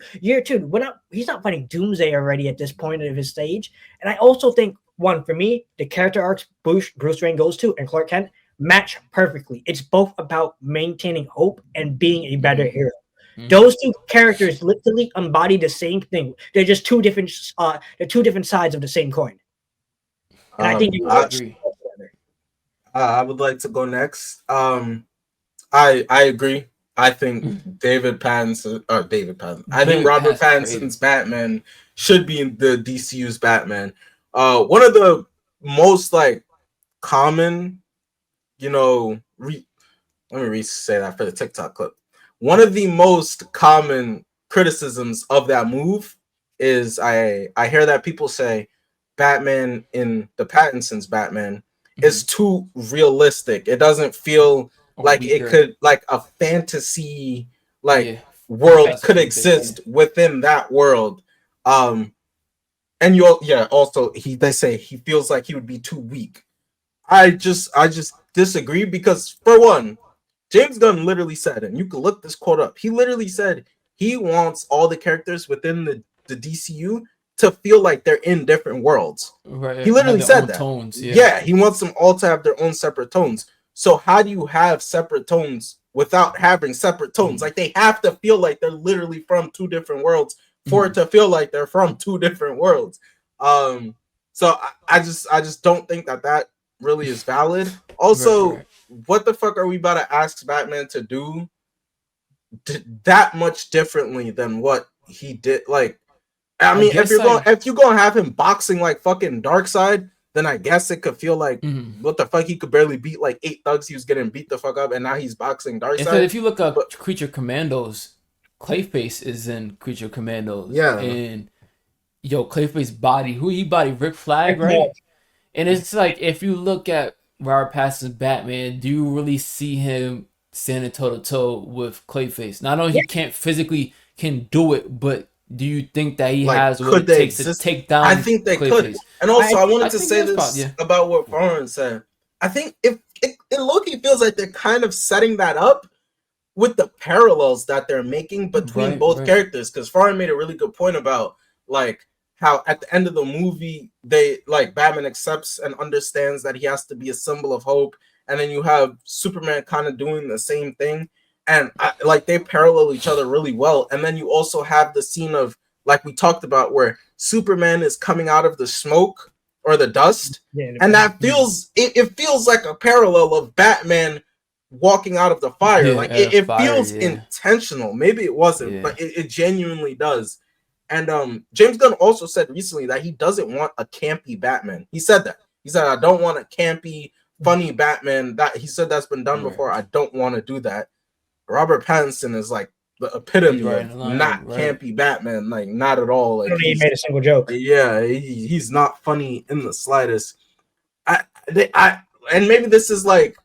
He's not fighting Doomsday already at this point of his stage. And I also think, one, for me, the character arcs Bruce Wayne goes to and Clark Kent match perfectly. It's both about maintaining hope and being a better hero. Those two characters literally embody the same thing. They're just two different sides of the same coin. And I think I together. I would like to go next. I agree. I think David Pattinson. I think Robert Pattinson's Batman should be in the DCU's Batman. One of the most like common, let me say that for the TikTok clip. One of the most common criticisms of that move is I hear that people say Batman in the Pattinson's Batman is too realistic. It doesn't feel like it could like a fantasy world could exist within that world. And also they say he feels like he would be too weak. I just disagree because for one, James Gunn literally said, and you can look this quote up, he literally said he wants all the characters within the DCU to feel like they're in different worlds. Right. He literally said that. Tones, yeah, he wants them all to have their own separate tones. So how do you have separate tones without having separate tones? Like they have to feel like they're literally from two different worlds for it to feel like they're from two different worlds. So I just don't think that really is valid. Also, what the fuck are we about to ask Batman to do that much differently than what he did? Like, I mean, if you're gonna have him boxing like fucking Darkseid, then I guess it could feel like what the fuck, he could barely beat like 8 thugs. He was getting beat the fuck up, and now he's boxing Darkseid. Instead, if you look up Creature Commandos, Clayface is in Creature Commandos. Yeah, and yo, Clayface body, who he body, Rick Flag, right? And it's like, if you look at Robert Pattinson's Batman, do you really see him standing toe to toe with Clayface? Not only he can't physically can do it, but do you think that he Like, has what could it they takes to exist? take down I think they could. Clayface? And also, I wanted I to think say that's this yeah. about what Farhan said. I think if it low-key feels like they're kind of setting that up with the parallels that they're making between both characters, because Farhan made a really good point about like how at the end of the movie they like Batman accepts and understands that he has to be a symbol of hope, and then you have Superman kind of doing the same thing, and like they parallel each other really well. And then you also have the scene of like we talked about where Superman is coming out of the smoke or the dust, and that feels it feels like a parallel of Batman walking out of the fire. Yeah, like it fire, feels yeah. intentional. Maybe it wasn't, but it genuinely does. And James Gunn also said recently that he doesn't want a campy Batman. He said that. He said, I don't want a campy, funny Batman. That he said that's been done before. I don't want to do that. Robert Pattinson is like the epitome of not campy Batman, like not at all. Like he made a single joke. Yeah, he's not funny in the slightest. And maybe this is like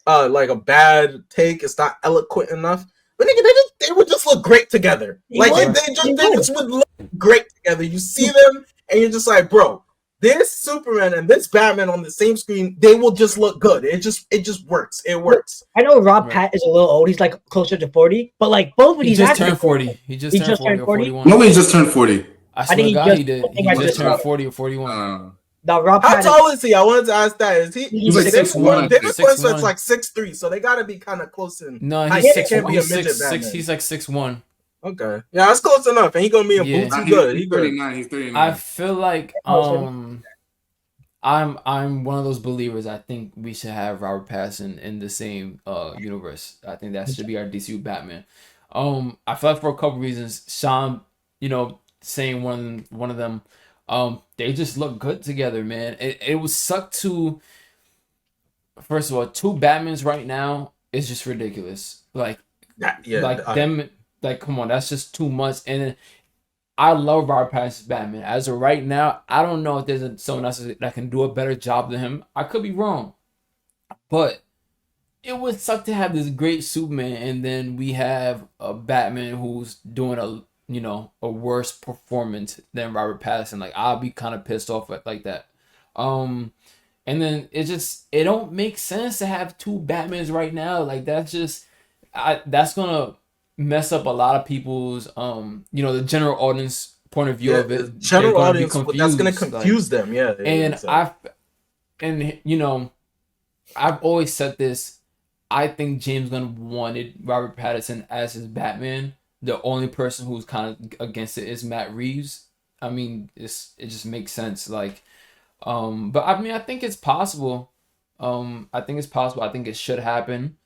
a bad take. It's not eloquent enough. But nigga, they would just look great together. Like they just would look great together. You see them and you're just like, bro, this Superman and this Batman on the same screen, they will just look good. It just works. It works. I know Rob Pat is a little old. He's like closer to 40, but like both of these just turned 40. He just turned 40 or 41. No, he just turned 40. I swear to God, he did. He just turned 40 or 41. How tall is he? I wanted to ask that. Is he? He's like 6'1". David Cornsweat's like 6'3", so they gotta be kind of close in. No, he's 6'1". He's like 6'1". Okay, yeah, that's close enough. And he gonna be in boots. He's good. He's 39. He's 39. I feel like I'm one of those believers. I think we should have Robert Pattison in the same universe. I think that should be our DCU Batman. I feel like for a couple reasons, Sean, saying one of them. They just look good together, man. It would suck to, first of all, two Batmans right now is just ridiculous. Like come on, that's just too much. And I love Robert Pattinson's Batman. As of right now, I don't know if there's someone else that can do a better job than him. I could be wrong, but it would suck to have this great Superman and then we have a Batman who's doing a worse performance than Robert Pattison. Like, I'll be kind of pissed off like that. And then it don't make sense to have two Batmans right now. Like, that's gonna mess up a lot of people's the general audience point of view of it. General audience, that's gonna confuse them. Yeah. And I've always said this. I think James Gunn wanted Robert Pattison as his Batman. The only person who's kind of against it is Matt Reeves. I mean, it just makes sense. Like, but I mean, I think it's possible. I think it should happen,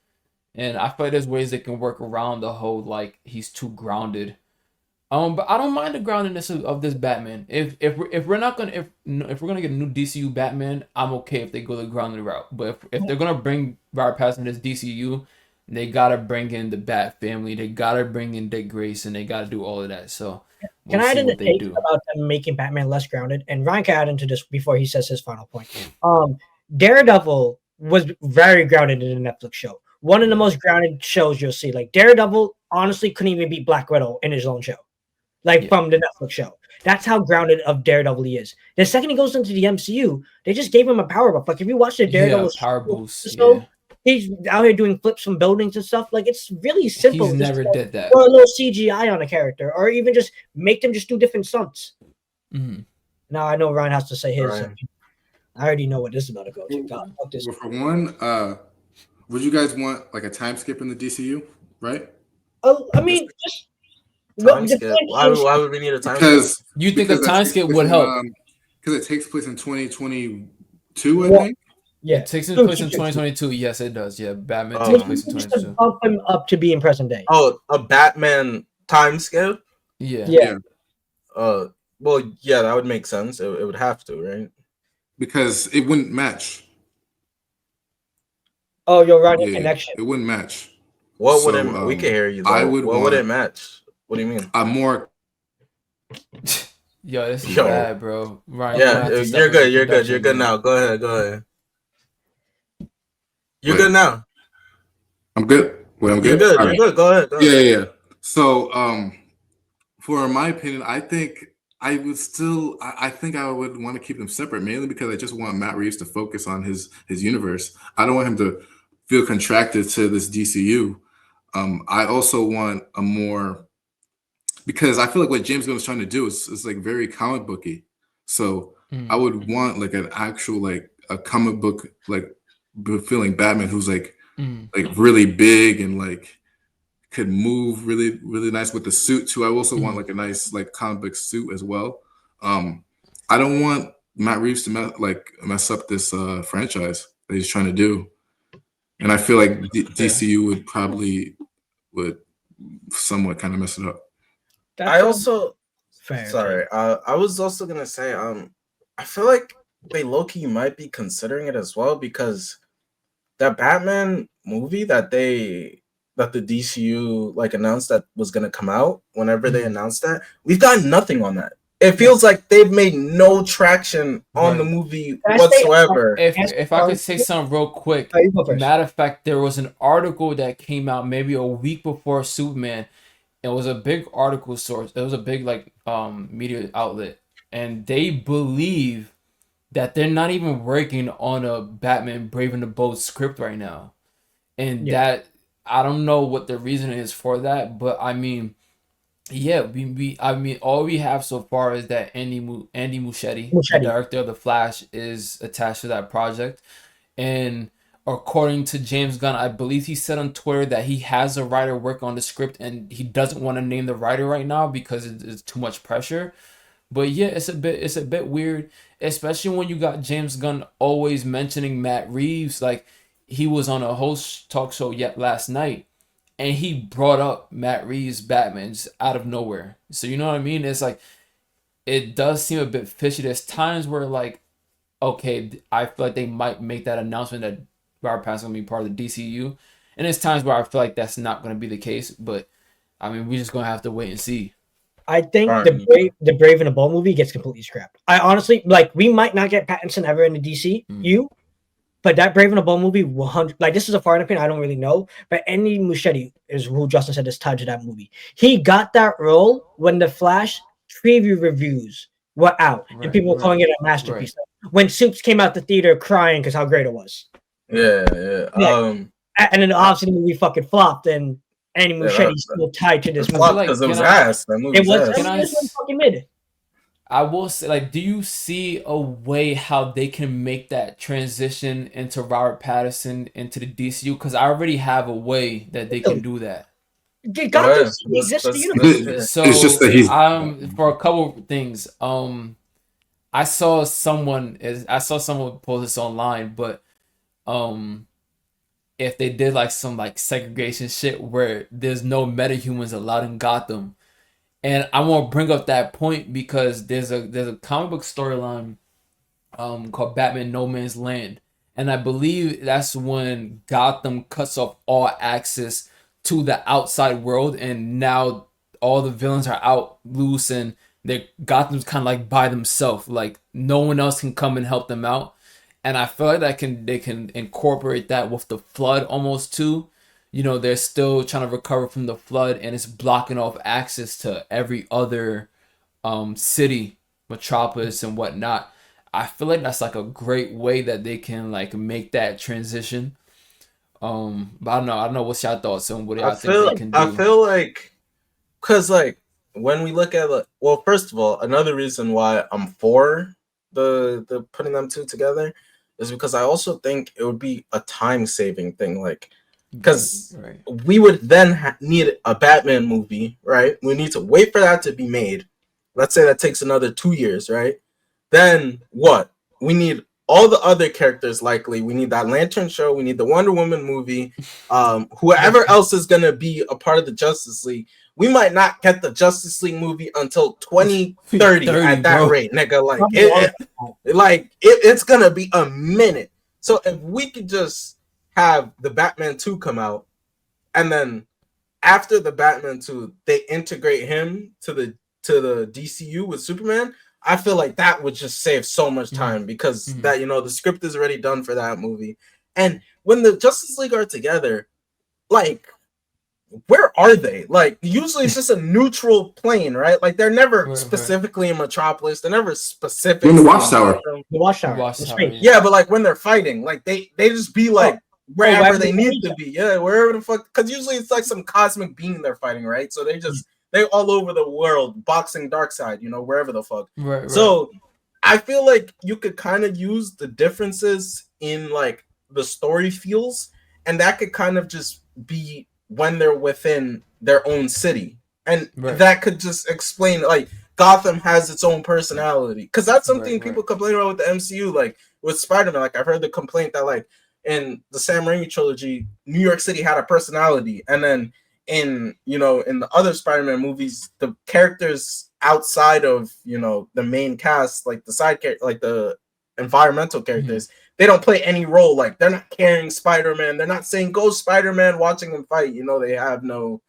and I feel like there's ways they can work around the whole like he's too grounded. But I don't mind the groundedness of this Batman. If we're gonna get a new DCU Batman, I'm okay if they go the grounded route. But if they're gonna bring Robert Pattinson to this DCU, they gotta bring in the Bat family. They gotta bring in Dick Grayson. They gotta do all of that. So can I add in the take about them making Batman less grounded? And Ryan can add into this before he says his final point. Daredevil was very grounded in the Netflix show. One of the most grounded shows you'll see. Like Daredevil, honestly, couldn't even beat Black Widow in his own show. From the Netflix show. That's how grounded of Daredevil he is. The second he goes into the MCU, they just gave him a power buff. Like if you watch the Daredevil power boost, he's out here doing flips from buildings and stuff. Like it's really simple. He's never did that. Or a little CGI on a character, or even just make them just do different stunts. Mm-hmm. Now I know Ryan has to say his. Right. I already know what this is about to go to. God, fuck this. Well, for one, would you guys want like a time skip in the DCU? Right? Oh, I mean, just. Time skip. Why would we need a time skip? You think a time skip would help? Because it takes place in 2022, I think. Yeah, it takes place in 2022. Yes, it does. Yeah, Batman takes place in 2022. Bump him up to be in present day. Oh, a Batman time skip? Yeah. Well, yeah, that would make sense. It would have to, right? Because it wouldn't match. Oh, you're right. Connection. It wouldn't match. What would we can hear you. Though. What would it match? What do you mean? I'm more. Yo, this is Yo. bad, bro. Ryan, Yeah, have to step you're up the good. You're good. production You're good game. now. Go ahead. Go ahead. You're Wait. good now. I'm good. Wait, I'm You're good. good. All You're right. good. Go ahead. Go Yeah, ahead. yeah, yeah. So, for my opinion, I think I would still. I think I would want to keep them separate, mainly because I just want Matt Reeves to focus on his universe. I don't want him to feel contracted to this DCU. I also want a more, because I feel like what James Gunn was trying to do is like very comic booky. So I would want like an actual like a comic book like feeling Batman who's like really big and like could move really really nice with the suit too. I also want like a nice like comic book suit as well. I don't want Matt Reeves to mess up this franchise that he's trying to do, and I feel like DCU would probably would somewhat kind of mess it up. I also fair. sorry. I was also gonna say I feel like they low-key might be considering it as well, because that Batman movie that the DCU like announced that was gonna come out, whenever they announced that, we've gotten nothing on that. It feels like they've made no traction on the movie whatsoever. If I could say something real quick, Oh, you go first. matter of fact, there was an article that came out maybe a week before Superman. It was a big article source. It was a big like media outlet, and they believe that they're not even working on a Batman Brave and the Bold script right now, and that I don't know what the reason is for that, but I mean, yeah, I mean, all we have so far is that Andy Muschietti, the director of The Flash, is attached to that project. And according to James Gunn, I believe he said on Twitter that he has a writer work on the script and he doesn't want to name the writer right now because it's too much pressure. But yeah, it's a bit weird, especially when you got James Gunn always mentioning Matt Reeves. Like, he was on a host talk show yet last night, and he brought up Matt Reeves' Batman just out of nowhere. So you know what I mean? It's like, it does seem a bit fishy. There's times where like, okay, I feel like they might make that announcement that Robert Pattison gonna be part of the DCU, and there's times where I feel like that's not gonna be the case. But I mean, we're just gonna have to wait and see. I think the Brave and the Bold movie gets completely scrapped. I honestly like we might not get Pattinson ever in the DCU, but that Brave and the Bold movie 100 like this is a foreign opinion, I don't really know, but Andy Muschietti is who Justin said is tied to that movie. He got that role when the Flash preview reviews were out and people were calling it a masterpiece. When Soups came out the theater crying because how great it was. Yeah. And then obviously the movie fucking flopped and Andy Muschietti's still tied to this movie. Because it was ass. That movie was fucking mid. I will say, like, do you see a way how they can make that transition into Robert Pattison into the DCU? Because I already have a way that they can do that. God exists the universe. So it's just that he's for a couple things. I saw someone post this online, but if they did like some like segregation shit where there's no metahumans allowed in Gotham. And I want to bring up that point because there's a comic book storyline called Batman No Man's Land. And I believe that's when Gotham cuts off all access to the outside world, and now all the villains are out loose and Gotham's kind of like by themselves. Like no one else can come and help them out. And I feel like they can incorporate that with the flood almost too. You know, they're still trying to recover from the flood and it's blocking off access to every other city, metropolis and whatnot. I feel like that's like a great way that they can like make that transition. But I don't know what's your thoughts on what I think they can do. I feel like, because like when we look at like, well, first of all, another reason why I'm for the putting them two together is because I also think it would be a time saving thing, like because we would then need a Batman movie, right? We need to wait for that to be made. Let's say that takes another 2 years, right? Then what? We need all the other characters likely. We need that Lantern show. We need the Wonder Woman movie. Whoever else is going to be a part of the Justice League. We might not get the Justice League movie until 2030 at that rate, nigga. Like, it's going to be a minute. So if we could just have the Batman 2 come out, and then after the Batman 2, they integrate him to to the DCU with Superman, I feel like that would just save so much time because that, you know, the script is already done for that movie. And when the Justice League are together, like, where are they? Like, usually it's just a neutral plane, right? Like, they're never specifically in Metropolis. They're never specifically in the Watchtower. The Watchtower. Watchtower, Yeah, but like when they're fighting, like they just be like wherever they need to be. Yeah, wherever the fuck. Because usually it's like some cosmic being they're fighting, right? So they all over the world boxing Darkseid, you know, wherever the fuck. Right. So I feel like you could kind of use the differences in like the story feels, and that could kind of just be when they're within their own city, and that could just explain like Gotham has its own personality, because that's something people complain about with the MCU, like with Spider-Man. Like I've heard the complaint that like in the Sam Raimi trilogy, New York City had a personality, and then in, you know, in the other Spider-Man movies, the characters outside of, you know, the main cast, like the side character, like the environmental characters, they don't play any role. Like they're not carrying Spider-Man, they're not saying go Spider-Man, watching them fight, you know, they have no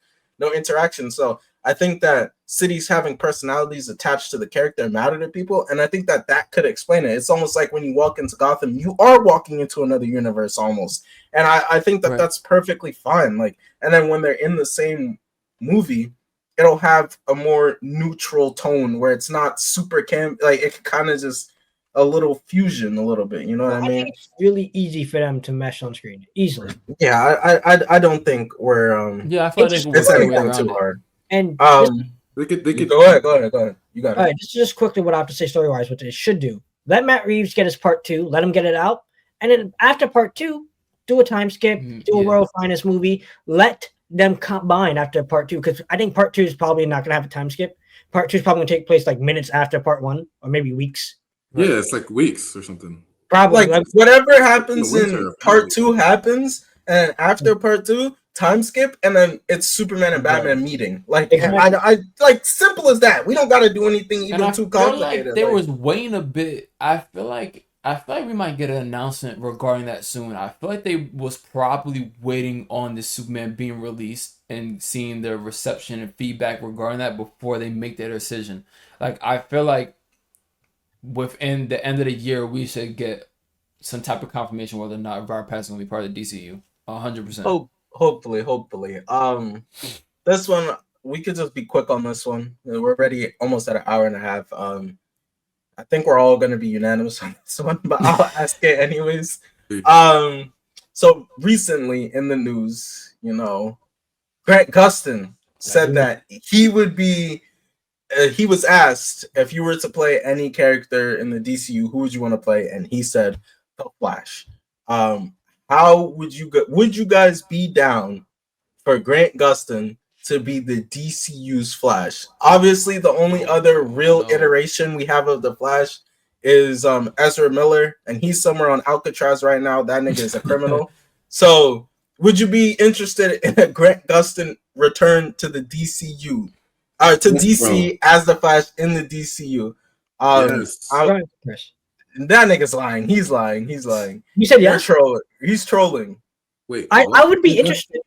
interaction. So I think that cities having personalities attached to the character matter to people, and I think that could explain it. It's almost like when you walk into Gotham, you are walking into another universe almost, and I think that that's perfectly fine. Like, and then when they're in the same movie, it'll have a more neutral tone where it's not super camp. Like it kind of just a little fusion, a little bit. You know what I mean? Think it's really easy for them to mesh on screen easily. Yeah, I don't think we're I feel like it's anything too hard. And they could go ahead. You got it. All right, this is just quickly what I have to say story wise. What they should do: let Matt Reeves get his part 2, let him get it out, and then after part 2, do a time skip, do a world finest movie. Let them combine after part 2, because I think part 2 is probably not going to have a time skip. Part 2 is probably going to take place like minutes after part 1, or maybe weeks. Yeah, it's like weeks or something. Probably like whatever happens in part 2 happens, and after part 2, time skip, and then it's Superman and Batman meeting. Like I like simple as that. We don't got to do anything even too complicated. Like they was waiting a bit. I feel like we might get an announcement regarding that soon. I feel like they was probably waiting on the Superman being released and seeing the reception and feedback regarding that before they make their decision. Like I feel like within the end of the year, we should get some type of confirmation whether or not Robert Pattison will be part of the DCU. 100%. Oh, hopefully. This one we could just be quick on this one. We're already almost at an hour and a half. I think we're all gonna be unanimous on this one, but I'll ask it anyways. So recently in the news, you know, Grant Gustin said that he would be. He was asked if you were to play any character in the DCU, who would you want to play? And he said, "The Flash." How would you guys be down for Grant Gustin to be the DCU's Flash? Obviously, the only other real iteration we have of the Flash is Ezra Miller, and he's somewhere on Alcatraz right now. That nigga is a criminal. So, would you be interested in a Grant Gustin return to the DCU? To DC as the Flash in the DCU. That nigga's lying. He's lying. You said yes? He's trolling. Wait, I would be interested.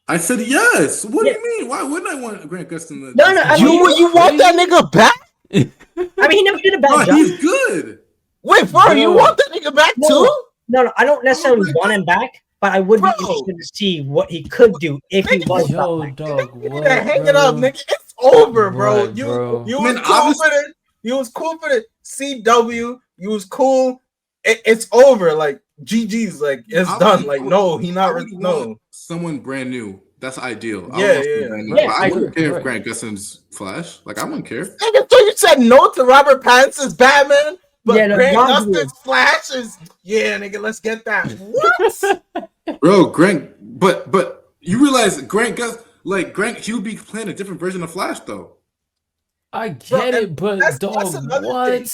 I said yes. What do you mean? Why wouldn't I want Grant Gustin? No. I mean, you want that nigga back? I mean, he never did a bad job. He's good. Wait, bro, you want that nigga back too? No, I don't necessarily want him back, but I would be interested to see what he could do if he was hang it up, nigga. It's over, bro. Right, you bro. was cool for it. You was cool for the CW. You was cool. It's over. Like GG's. Like it's done. Like no, he not. No, someone brand new. That's ideal. Yeah. I wouldn't care if Grant Gustin's Flash. Like I wouldn't care. Nigga, so you said no to Robert Pattinson's Batman, but Grant Gustin's Flash is nigga. Let's get that. What? Bro, Grant. But you realize Grant he would be playing a different version of Flash though. I get it, but that's what? Thing.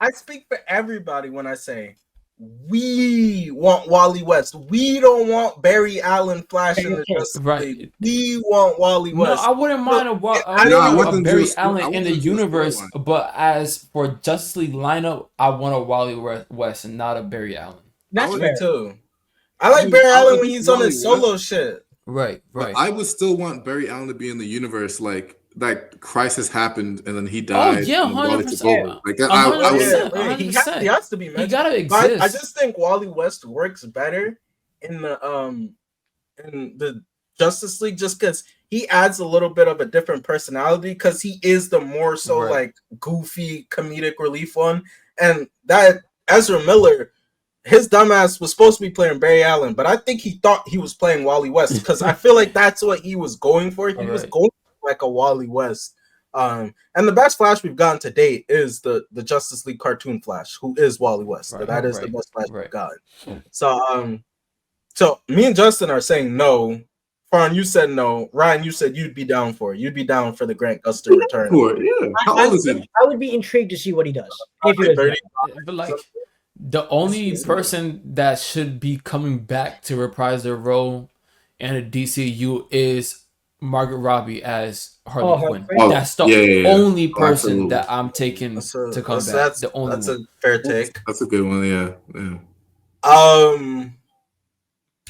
I speak for everybody when I say we want Wally West. We don't want Barry Allen Flash in the Justice League. We want Wally West. No, I wouldn't mind a Barry Allen in the universe, but as for Justice League lineup, I want a Wally West and not a Barry Allen. That's fair too. I like Barry Allen when he's on his solo shit. Right. But I would still want Barry Allen to be in the universe, like like crisis happened and then he died. yeah, and Wally took 100%. over. Like that, I was. 100%. He has to be He mentioned. gotta But exist. I just think Wally West works better in the Justice League just because he adds a little bit of a different personality because he is the more so like goofy comedic relief one, and that Ezra Miller, his dumbass was supposed to be playing Barry Allen, but I think he thought he was playing Wally West because I feel like that's what he was going for. He was going for like a Wally West. And the best Flash we've gotten to date is the Justice League cartoon Flash, who is Wally West. So that is the best Flash we've gotten. So me and Justin are saying no. Fawn, you said no. Ryan, you said you'd be down for it. You'd be down for the Grant Gustin return. Yeah. How old is he? I would be intrigued to see what he does. If he was 30. But like the only person that should be coming back to reprise their role in a DCU is Margaret Robbie as Harley Quinn. That's the only person that I'm taking to come back. That's the only one. A fair take. That's a good one. Yeah.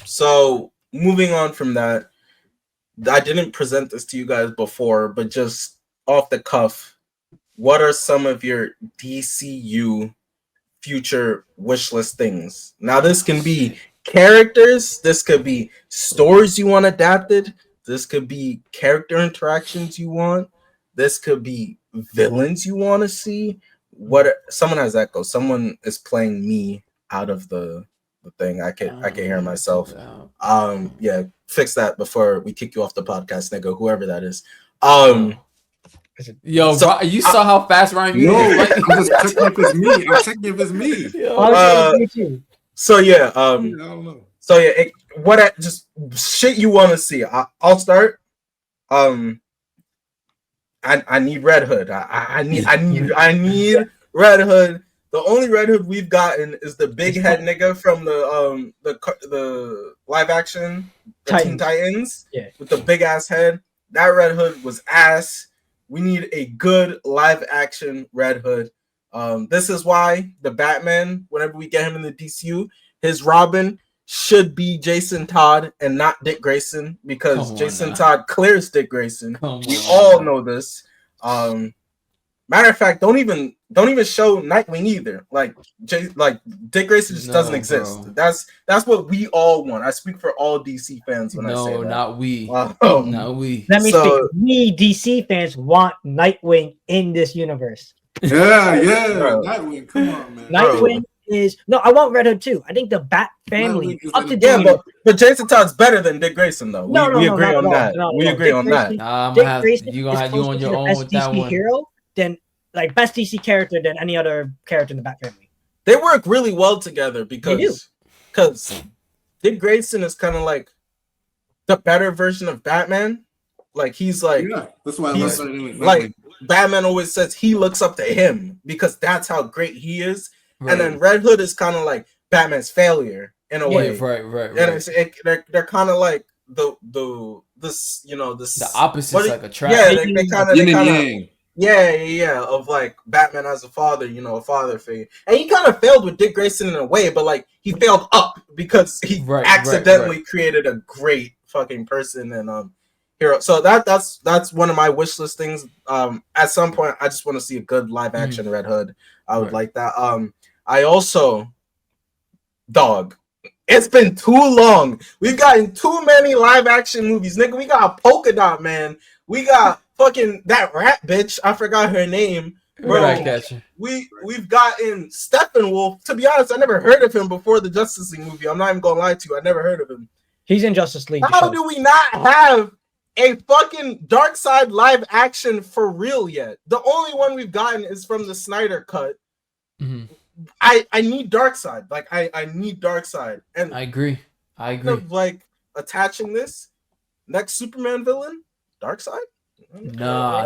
So moving on from that, I didn't present this to you guys before, but just off the cuff, what are some of your DCU future wish list things? Now, this can be characters, this could be stories you want adapted, this could be character interactions you want, this could be villains you want to see. Someone has echo. Someone is playing me out of the thing. I can hear myself. Yeah, fix that before we kick you off the podcast, nigga. Whoever that is. Yo, so, you saw how fast Ryan moved. I'm just checking if it's me. I'm checking if it's me. So yeah, I don't know. So yeah, just shit you want to see. I'll start. I need Red Hood. I need Red Hood. The only Red Hood we've gotten is the big head nigga from the live action Teen Titans. Yeah, with the big ass head. That Red Hood was ass. We need a good live action Red Hood. This is why the Batman, whenever we get him in the DCU, his Robin should be Jason Todd and not Dick Grayson, because Jason Todd clears Dick Grayson. We all know this. Matter of fact, don't even show Nightwing either. Like Dick Grayson just doesn't exist. Bro. That's what we all want. I speak for all DC fans when I say that. No, not we. Not we. Let me speak. We DC fans want Nightwing in this universe. Yeah. Nightwing, come on, man. Nightwing is I want Red Hood too. I think the Bat family up to date. But Jason Todd's better than Dick Grayson, though. We agree on that. We agree on that. Dick Grayson you on your own with that one. Hero, then best DC character than any other character in the Bat family. They work really well together because Dick Grayson is kind of like the better version of Batman. Like he's like that's why I love that. Like Batman always says he looks up to him because that's how great he is. Right. And then Red Hood is kind of like Batman's failure in a way. Right. And they're kind of like the opposite, like a trap. Yeah, they kind of of like Batman as a father, a father figure. And he kind of failed with Dick Grayson in a way, but like he failed up because he accidentally created a great fucking person and hero. So that's one of my wish list things. At some point I just want to see a good live action Red Hood. I would like that. I also it's been too long. We've gotten too many live action movies, nigga. We got Polka Dot Man. We got fucking that rat bitch. I forgot her name. Bro, we've gotten Steppenwolf. To be honest, I never heard of him before the Justice League movie. I'm not even gonna lie to you. I never heard of him. He's in Justice League. How do we not have a fucking Darkseid live action for real yet? The only one we've gotten is from the Snyder cut. Mm-hmm. I need Darkseid. Like I need Darkseid. And I agree. Like attaching this next Superman villain, Darkseid. Nah.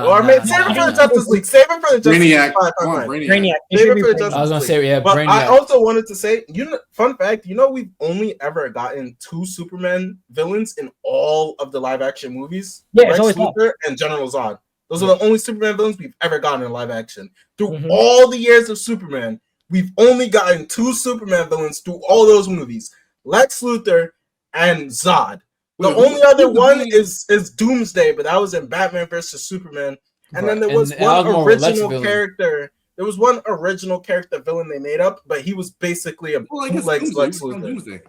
Or save it for the Justice League. Save it for the Justice League. Brainiac. Save it for the Justice League. I was gonna say but Brainiac. I also wanted to say, fun fact, we've only ever gotten 2 Superman villains in all of the live action movies. Yeah, Lex Luthor and General Zod. Those are the only Superman villains we've ever gotten in live action. Through all the years of Superman, we've only gotten 2 Superman villains through all those movies. Lex Luthor and Zod. The Wait, only other who's the one villain? is Doomsday, but that was in Batman versus Superman. And then there was that one more of a Lex original villain. character. There was one original character villain they made up, but he was basically a Well, I guess bootleg Doomsday. Lex You can count Luthor. Doomsday.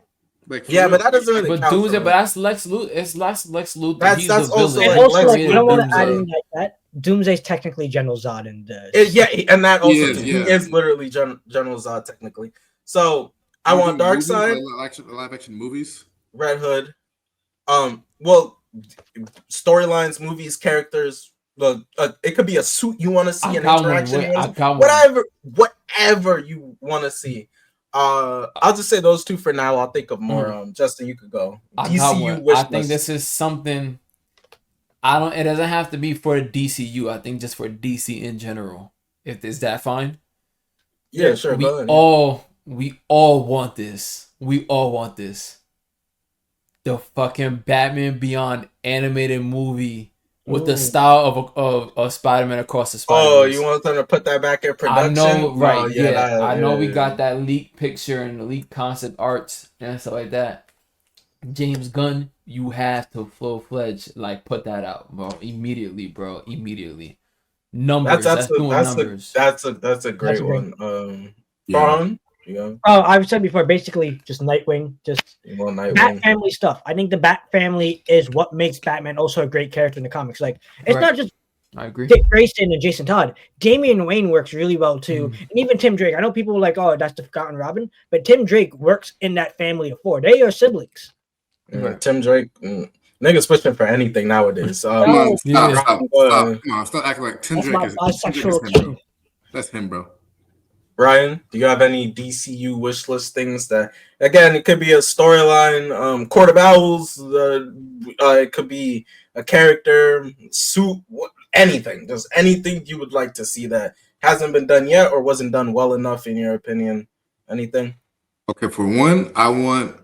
Like, for Yeah, real. but that doesn't really But count. Doomsday, for but me. that's Lex Luthor. It's Lex Luthor. That's He's that's the also villain. And like also, Lex like, I created don't want to Luthor's, add in like that. Doomsday's technically General Zod in the. yeah, and that He also is, too. yeah. He is literally General Zod technically. So I We're want doing movies, Darkseid, like live action movies. Red Hood. Well, storylines, movies, characters. It could be a suit you want to see, I an got interaction, one. I got one. whatever you want to see. I'll just say those two for now. I'll think of more. Justin, you could go. I got DCU one. wish I think list. this is something. I don't. It doesn't have to be for DCU. I think just for DC in general. If is that fine? Yeah, sure. We Go ahead. all want this. We all want this. The fucking Batman Beyond animated movie with the style of Spider-Man across the Spider-Verse. Oh, you want them to put that back in production? I know, right? Oh, yeah, I know. We yeah. got that leaked picture and the leaked concept arts and stuff like that. James Gunn, you have to full-fledged like put that out, bro. Immediately, bro. Immediately. Numbers. That's numbers. That's a great one. Ron, Oh, I've said before, basically just Nightwing, just Nightwing. Bat family stuff. I think the Bat family is what makes Batman also a great character in the comics. Like, it's Right. not just I agree. Dick Grayson and Jason Todd. Damian Wayne works really well too, and even Tim Drake. I know people were like, "Oh, that's the Forgotten Robin," but Tim Drake works in that family of four. They are siblings. Yeah, Tim Drake, niggas pushing for anything nowadays. Come on, Yeah. stop. Come on, stop acting like Tim That's Drake my is bisexual him, bro. king. That's him, bro. Ryan, do you have any DCU wish list things that, again, it could be a storyline, Court of Owls, it could be a character, suit, anything. Just anything you would like to see that hasn't been done yet or wasn't done well enough in your opinion. Anything? Okay, for one, I want,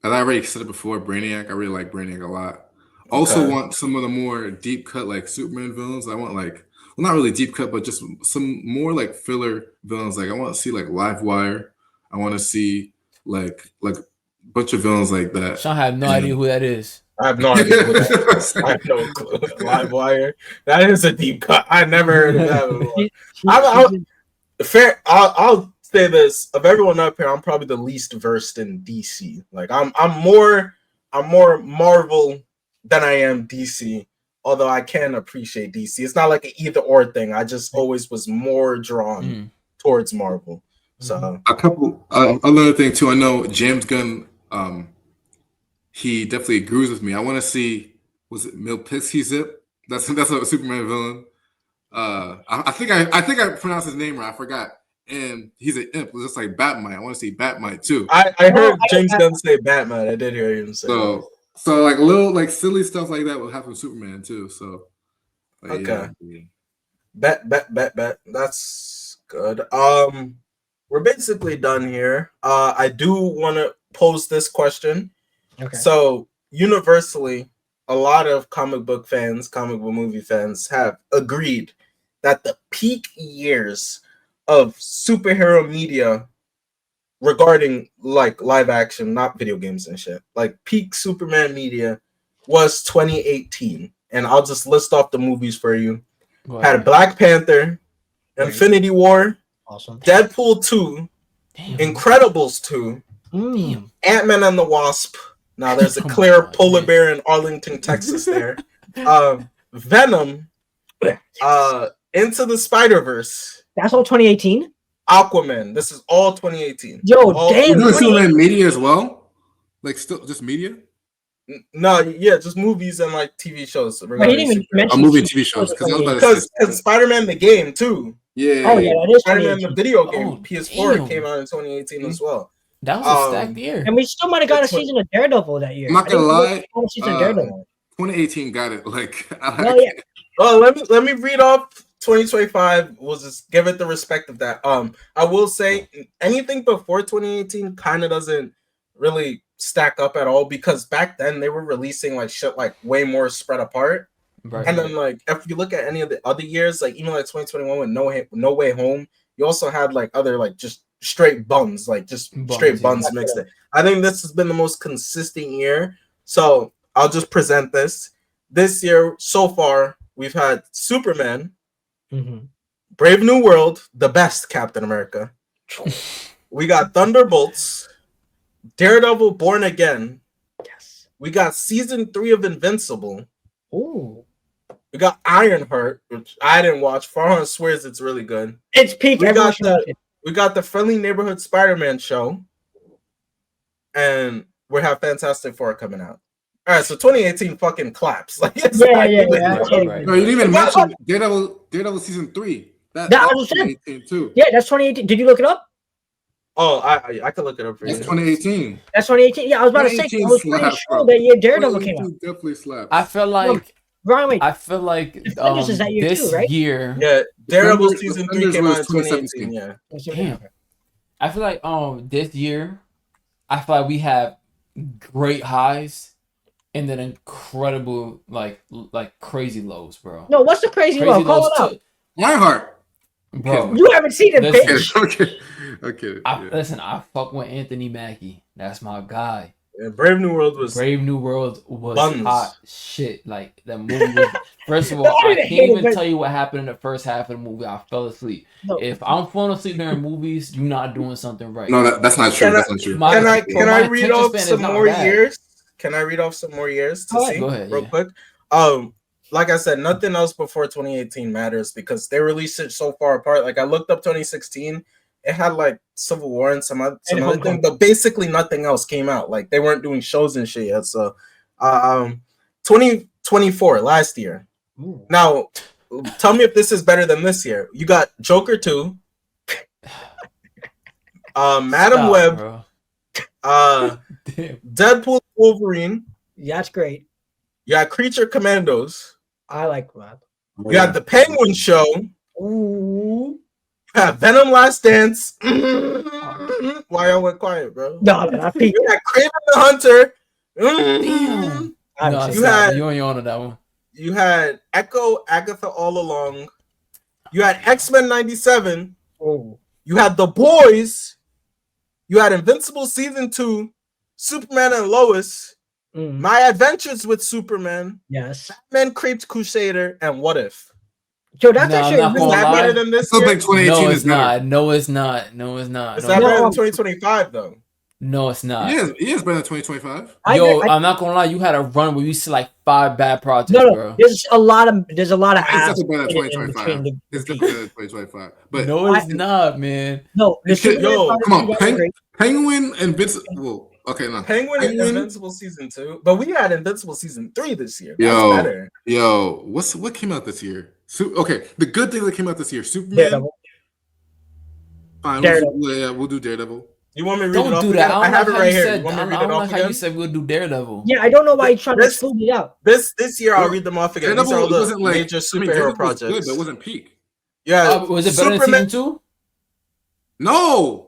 as I already said it before, Brainiac. I really like Brainiac a lot. Also want some of the more deep cut like Superman villains. I want like, well, not really deep cut, but just some more like filler villains. Like I want to see like Livewire. I want to see like a bunch of villains like that. Sean have no idea who that is. I have no idea. I have no clue. Livewire. That is a deep cut. I never heard of that before. Fair. I'll say this: of everyone up here, I'm probably the least versed in DC. Like I'm more Marvel than I am DC. Although I can appreciate DC. It's not like an either or thing. I just always was more drawn towards Marvel. So a couple another thing too. I know James Gunn. He definitely agrees with me. I want to see, was it Milpixie Zip? That's a Superman villain. I think I pronounced his name right. I forgot. And he's an imp, just like Batmite. I want to see Batmite too. I heard James Gunn say Batman. I did hear him say that. So like little like silly stuff like that will happen with Superman too. So okay. Yeah. Bet. That's good. We're basically done here. I do want to pose this question. Okay. So universally, a lot of comic book movie fans have agreed that the peak years of superhero media regarding like live action, not video games and shit, like peak Superman media was 2018. And I'll just list off the movies for you. Had Black Panther, Infinity War, awesome, Deadpool 2, Incredibles 2, Ant-Man and the Wasp. Now there's a clear polar bear in Arlington, Texas there. Venom, Into the Spider-Verse. That's all 2018? Aquaman. This is all 2018. Yo, You're damn. doing Superman media as well? Like still just media? No, yeah, just movies and like TV shows. But he didn't even mention a movie and TV shows because Spider-Man the game too. Yeah. Oh yeah, that is Spider-Man the video game. Oh, PS4 damn. came out in 2018 as well. That was a stacked year. And we still might have got a season of Daredevil that year. I'm not gonna lie. Season of Daredevil. 2018 got it. Like, Oh yeah. Oh, let me read off 2025. We'll just give it the respect of that. I will say anything before 2018 kind of doesn't really stack up at all because back then they were releasing like shit like way more spread apart. Right. And then like if you look at any of the other years, like even like 2021 with No Way Home, you also had like other like just straight buns, like just straight buns mixed in. I think this has been the most consistent year. So I'll just present this. This year, so far, we've had Superman, Brave New World, the best Captain America. We got Thunderbolts, Daredevil Born Again. Yes. We got season 3 of Invincible. Ooh. We got Ironheart, which I didn't watch. Farhan swears it's really good. It's peak. We Everyone got should watch it. We got the Friendly Neighborhood Spider-Man show. And we have Fantastic Four coming out. All right, so 2018 fucking claps. Like, it's Yeah, not yeah, even- yeah. Right. No, you didn't even What mention Daredevil season 3. That That's was it. 2018 too. Yeah, that's 2018. Did you look it up? Oh, I can look it up for That's you. 2018. That's 2018. Yeah, I was about to say. I 2018 was pretty slaps, sure bro. that year Daredevil came out. 2018 definitely slaps. I feel like Ryan, wait. Defenders is that year this too, right? year. Yeah, Daredevil Defenders- season 3 Defenders came out in was 2018. 2017. Yeah. Damn. I feel like this year, I feel like we have great highs and then incredible like crazy lows, bro. No, what's the crazy Crazy low? Call lows it out. too, Lionheart. bro. You haven't seen it, Listen. bitch. Okay. Listen, I fuck with Anthony Mackie. That's my guy. Yeah, Brave New World was Brave New World was Buns. hot shit. Like that movie was. First of all, I I didn't hate can't it, even but- tell you what happened in the first half of the movie. I fell asleep. No. If I'm falling asleep during movies, you're not doing something right. No, that's not true. Can That's not true. My- Can I my read attention off span is some not more bad. years? Can I read off some more years to Go ahead. see Go ahead, real yeah. quick? Like I said, nothing else before 2018 matters because they released it so far apart. Like I looked up 2016, it had like Civil War and some other Homecoming. thing, but basically nothing else came out. Like they weren't doing shows and shit yet. So, 2024 last year. Ooh. Now, tell me if this is better than this year. You got Joker 2, Madam Stop, Web, bro. Damn. Deadpool, Wolverine. Yeah, that's great. You got Creature Commandos. I like that. You got the Penguin Show. Ooh. You got Venom Last Dance. Why y'all went quiet, bro? No, man, I peak. You got Kraven the Hunter. Damn. I No, haven't you seen stop. had- You ain't on that one. You had Echo, Agatha All Along. You had X-Men 97. it. Ooh. You had The Boys. You had Invincible Season 2. Superman and Lois. Mm, My Adventures with Superman. yes. Batman Crepes Crusader. And What If? Yo, that's No, I'm actually not Is gonna that lie. better than I this still year? think 2018 No, is it's better. not. No, it's not. No, it's not. Is No, that No, better than 2025 though? no, it's not. He is better than 2025. Yo, I'm not gonna lie. You had a run where you see like 5 bad projects, no, bro. there's a lot of It's ass definitely better than in 2025. between the It's peaks. definitely better than 2025. But No, it's not, man. No, the You should- Superman yo, part come on, of it was great. Penguin and Invincible. Okay, no. Penguin and Penguin- Invincible Season 2. But we had Invincible Season 3 this year. That's Yo. better. Yo, what came out this year? Okay, the good thing that came out this year, Superman. Daredevil. Fine, Daredevil. we'll do Daredevil. You want me to read it Don't off do again? that. I have it how right you here. said. You want me to I read it don't off like how you again? said we'll do Daredevil. Yeah, I don't know why he's trying to This- smooth it out. This year I'll Well, read them off again. These are Daredevil all the wasn't like major I mean, superhero Daredevil was projects. good, but it wasn't peak. Yeah, Was it better than Superman. season 2? No,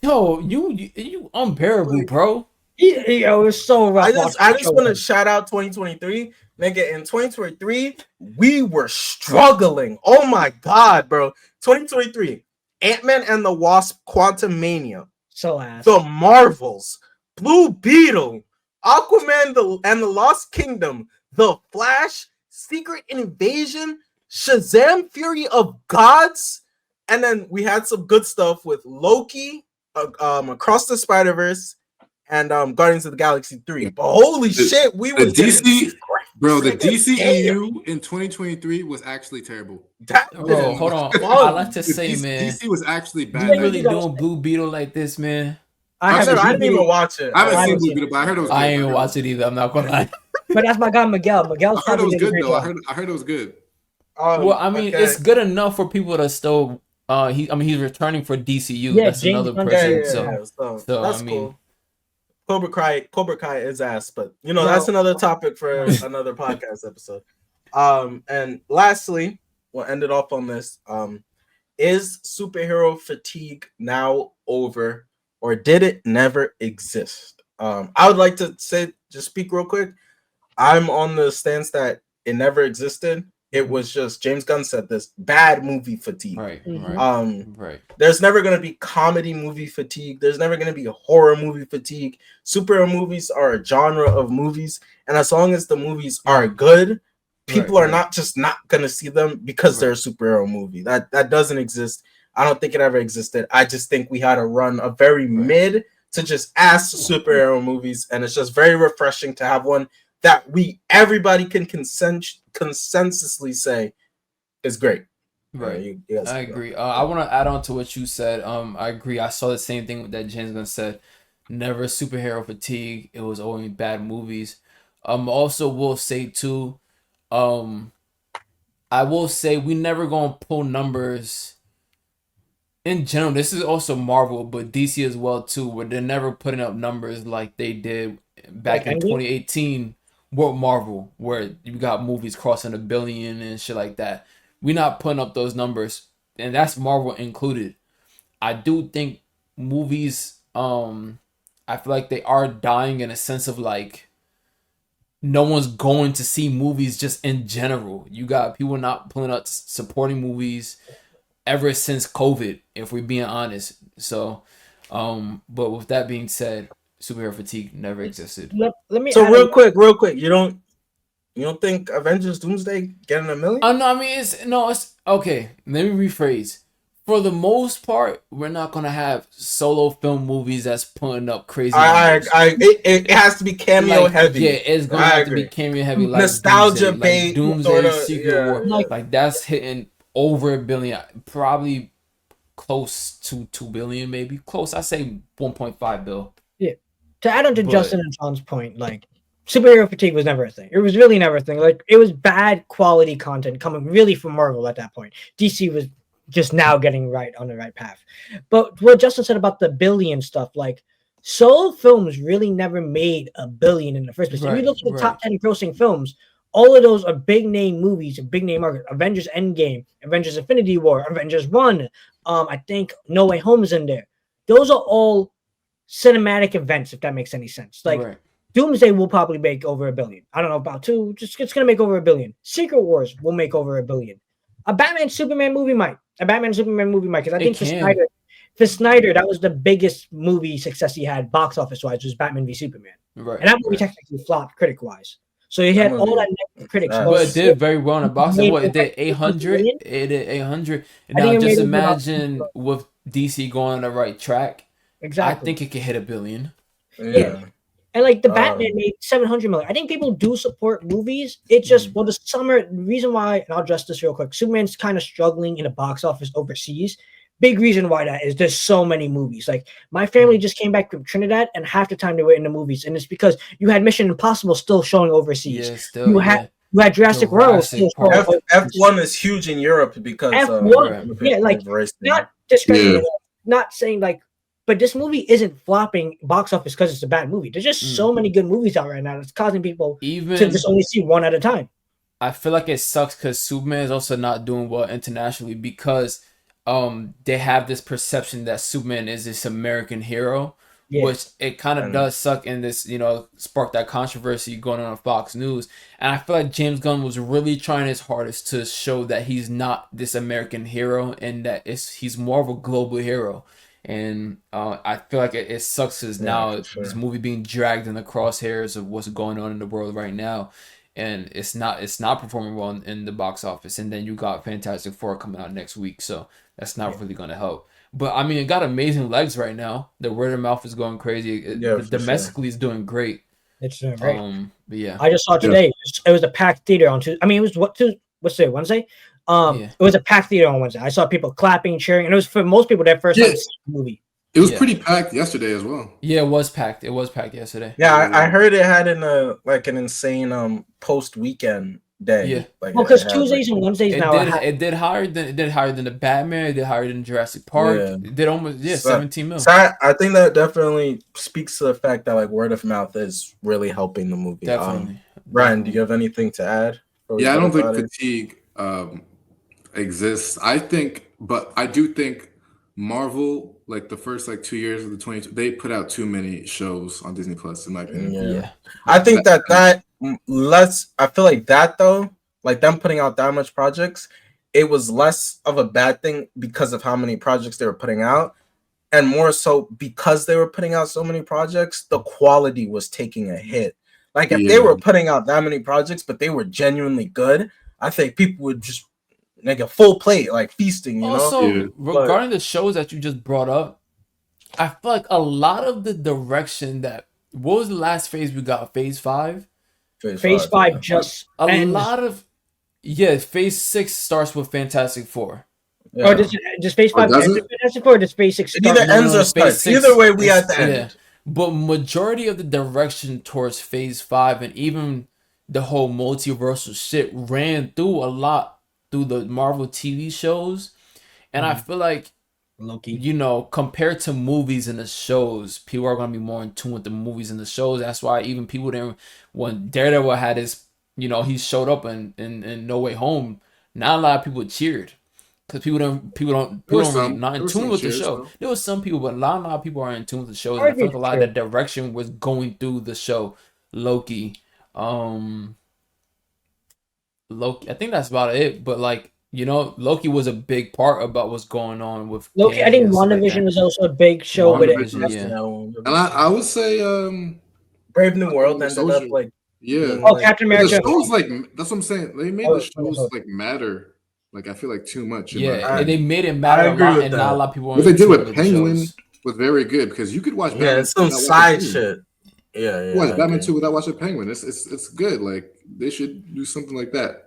Yo, you unbearable, bro. Yo, it was so rough. I just watching the show. want to shout out 2023, nigga. In 2023, we were struggling. Oh my god, bro. 2023, Ant-Man and the Wasp: Quantumania, so ass. The Marvels, Blue Beetle, Aquaman and the Lost Kingdom, The Flash, Secret Invasion, Shazam: Fury of Gods, and then we had some good stuff with Loki, Across the Spider-Verse, and Guardians of the Galaxy 3. But holy shit, we the was DC, bro. The Damn. DCEU in 2023 was actually terrible. That, Bro, hold on. Fuck. I like to The say, man, DC was actually you bad. really Yeah, doing Blue Beetle like this, man? I I've haven't, seen I didn't even watch it. I haven't I seen haven't Blue seen Beetle, but I heard it was good. I ain't even watch it either. I'm not gonna lie. but that's my guy Miguel. Miguel's I heard it probably was did a good great though. job. I heard it was good. Well, I mean, okay. it's good enough for people to still. He's returning for DCU. Yeah, That's James another Gunn- person. So I that's mean- cool. Cobra Kai is ass, but No. that's another topic for another podcast episode. And lastly, we'll end it off on this. Is superhero fatigue now over, or did it never exist? I would like to speak real quick. I'm on the stance that it never existed. It was just James Gunn said this bad movie fatigue. Right, Mhm. right, right. There's never going to be comedy movie fatigue. There's never going to be a horror movie fatigue. Superhero movies are a genre of movies, and as long as the movies are good, people are not just not going to see them because they're a superhero movie. That doesn't exist. I don't think it ever existed. I just think we had to run a very mid to just ass superhero movies, and it's just very refreshing to have one that everybody can consensusly say is great. Right. I agree. I want to add on to what you said. I agree. I saw the same thing that James Gunn said. Never superhero fatigue. It was only bad movies. Also will say too, I will say we never gonna pull numbers. In general, this is also Marvel, but DC as well too, where they're never putting up numbers like they did back in 2018 with Marvel, where you got movies crossing $1 billion and shit like that. We're not putting up those numbers, and that's Marvel included. I do think movies, I feel like they are dying in a sense of like no one's going to see movies just in general. You got people not pulling up supporting movies ever since COVID, if we're being honest. So, but with that being said, superhero fatigue never existed. Let me. So real quick, you don't think Avengers Doomsday getting $1 million? No, I mean it's okay. Let me rephrase. For the most part, we're not gonna have solo film movies that's putting up crazy numbers. It has to be cameo heavy. Yeah, it's gonna have to be cameo heavy, like nostalgia Doomsday, bait, Doomsday, Secret War. Like- Like that's hitting over $1 billion, probably close to $2 billion, maybe close. I say 1.5 bill. Yeah. To add on to Justin and Sean's point, like superhero fatigue was never a thing. It was really never a thing. Like it was bad quality content coming really from Marvel at that point. DC was just now getting on the right path. But what Justin said about the billion stuff, like solo films really never made $1 billion in the first place. If you look at the top 10 grossing films, all of those are big name movies, big name market. Avengers Endgame, Avengers Infinity War, Avengers 1. I think No Way Home is in there. Those are all cinematic events, if that makes any sense. Like Doomsday will probably make over $1 billion. I don't know about two. Just it's gonna make over $1 billion. Secret Wars will make over $1 billion. A Batman Superman movie might. Because I think for Snyder, that was the biggest movie success he had box office wise was Batman v Superman. Right. And that movie technically flopped critic wise. So you had all that negative critics. But it did very well in the box office. What, it did 800? It did 800. And now just imagine with DC going on the right track. Exactly. I think it could hit $1 billion. Yeah. And like the Batman made 700 million. I think people do support movies. It's just the summer reason why, and I'll address this real quick. Superman's kind of struggling in the box office overseas. Big reason why that is there's so many movies. Like my family just came back from Trinidad, and half the time they were in the movies, and it's because you had Mission Impossible still showing overseas. Yeah, still. You had Jurassic World. F1 is huge in Europe because F1. Like not discrediting, not saying like. But this movie isn't flopping box office because it's a bad movie. There's just so many good movies out right now. It's causing people to just only see one at a time. I feel like it sucks because Superman is also not doing well internationally because they have this perception that Superman is this American hero, which it kind of does suck in this, spark that controversy going on Fox News. And I feel like James Gunn was really trying his hardest to show that he's not this American hero and that he's more of a global hero. And I feel like it sucks because now this movie being dragged in the crosshairs of what's going on in the world right now, and it's not performing well in the box office. And then you got Fantastic Four coming out next week, so that's not really going to help. But I mean, it got amazing legs right now. The word of mouth is going crazy. Domestically, it's doing great. It's doing great. But yeah, I just saw today. It was a packed theater on Tuesday. I mean, it was what's today? Wednesday. It was a packed theater on Wednesday. I saw people clapping, cheering, and it was for most people their first time seeing the movie. It was pretty packed yesterday as well. Yeah, it was packed. It was packed yesterday. Yeah, I heard it had an insane post weekend day. Yeah, because Tuesdays and Wednesdays it did higher than the Batman. It did higher than Jurassic Park. It did almost 17 mil. So I think that definitely speaks to the fact that like word of mouth is really helping the movie. Definitely. Ryan, do you have anything to add? Yeah, I don't think fatigue exists. I do think Marvel, like the first 2 years of the 22, they put out too many shows on Disney Plus, in my opinion. Yeah. I think that I feel like that though, like them putting out that much projects, it was less of a bad thing because of how many projects they were putting out, and more so because they were putting out so many projects, the quality was taking a hit. Like if they were putting out that many projects, but they were genuinely good, I think people would just like a full plate, like feasting, you know? Also, regarding the shows that you just brought up, I feel like a lot of the direction that what was the last phase we got? Phase 5? Phase 5 just a ends. lot of phase 6 starts with Fantastic Four. Yeah. Or does Phase 5 end with Fantastic Four, or does Phase 6 It start? either ends or starts. Either way, we at the end. Yeah. But majority of the direction towards Phase 5 and even the whole multiversal shit ran through a lot through the Marvel TV shows. And I feel like, Loki, you know, compared to movies and the shows, people are going to be more in tune with the movies and the shows. That's why even people didn't, when Daredevil had his, you know, he showed up in No Way Home, not a lot of people cheered. Because people don't really not in tune with the show. There was some people, but a lot of people are in tune with the shows. And I feel like a lot of the direction was going through the show. Loki, I think that's about it. But like, you know, Loki was a big part about what's going on with Loki. I think WandaVision was also a big show with it. And I would say Brave New World ended up like Captain America. The shows like that's what I'm saying. They made the shows like matter. Like I feel like too much. And they made it matter a lot, and not a lot of people. What they did with Penguin was very good because you could watch. Yeah, it's some side shit. Yeah. Watch Batman 2 without watching Penguin. It's good. Like they should do something like that.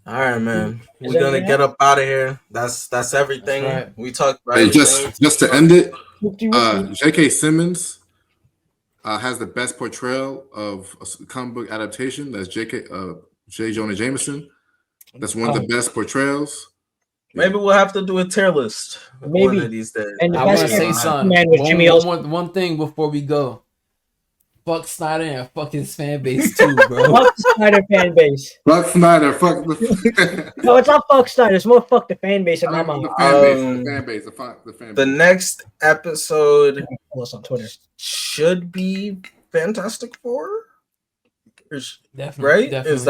All right, man. We're gonna get up out of here. That's everything. That's right. We talked about. Hey, just to end it, J.K. Simmons has the best portrayal of a comic book adaptation. That's J. Jonah Jameson. That's one of the best portrayals. Maybe we'll have to do a tier list one of these days. And I want to say something. One thing before we go. Fuck Snyder and fuck his fan base too, bro. Fuck the Snyder fan base. Fuck Snyder. Fuck the. No, it's not fuck Snyder. It's more fuck the fan base in my mind. The fan base. The next episode on Twitter should be Fantastic Four. Definitely, right? Definitely.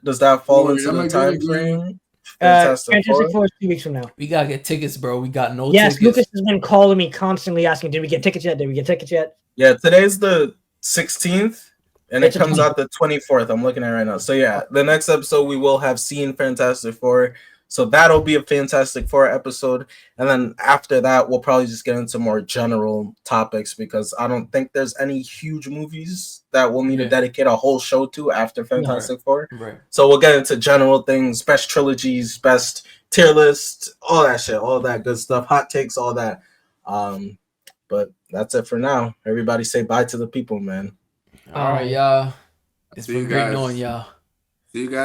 Does that fall into the time frame? Fantastic Four is 2 weeks from now. We gotta get tickets, bro. We got no tickets. Yes, Lucas has been calling me constantly asking, did we get tickets yet? Yeah, today's the 16th, and it comes out the 24th. I'm looking at it right now. So yeah, the next episode we will have seen Fantastic Four. So that'll be a Fantastic Four episode. And then after that, we'll probably just get into more general topics because I don't think there's any huge movies that we'll need to dedicate a whole show to after Fantastic Four. Right. So we'll get into general things, best trilogies, best tier list, all that shit, all that good stuff, hot takes, all that. But that's it for now. Everybody say bye to the people, man. All right, y'all. It's been great knowing y'all. See you guys.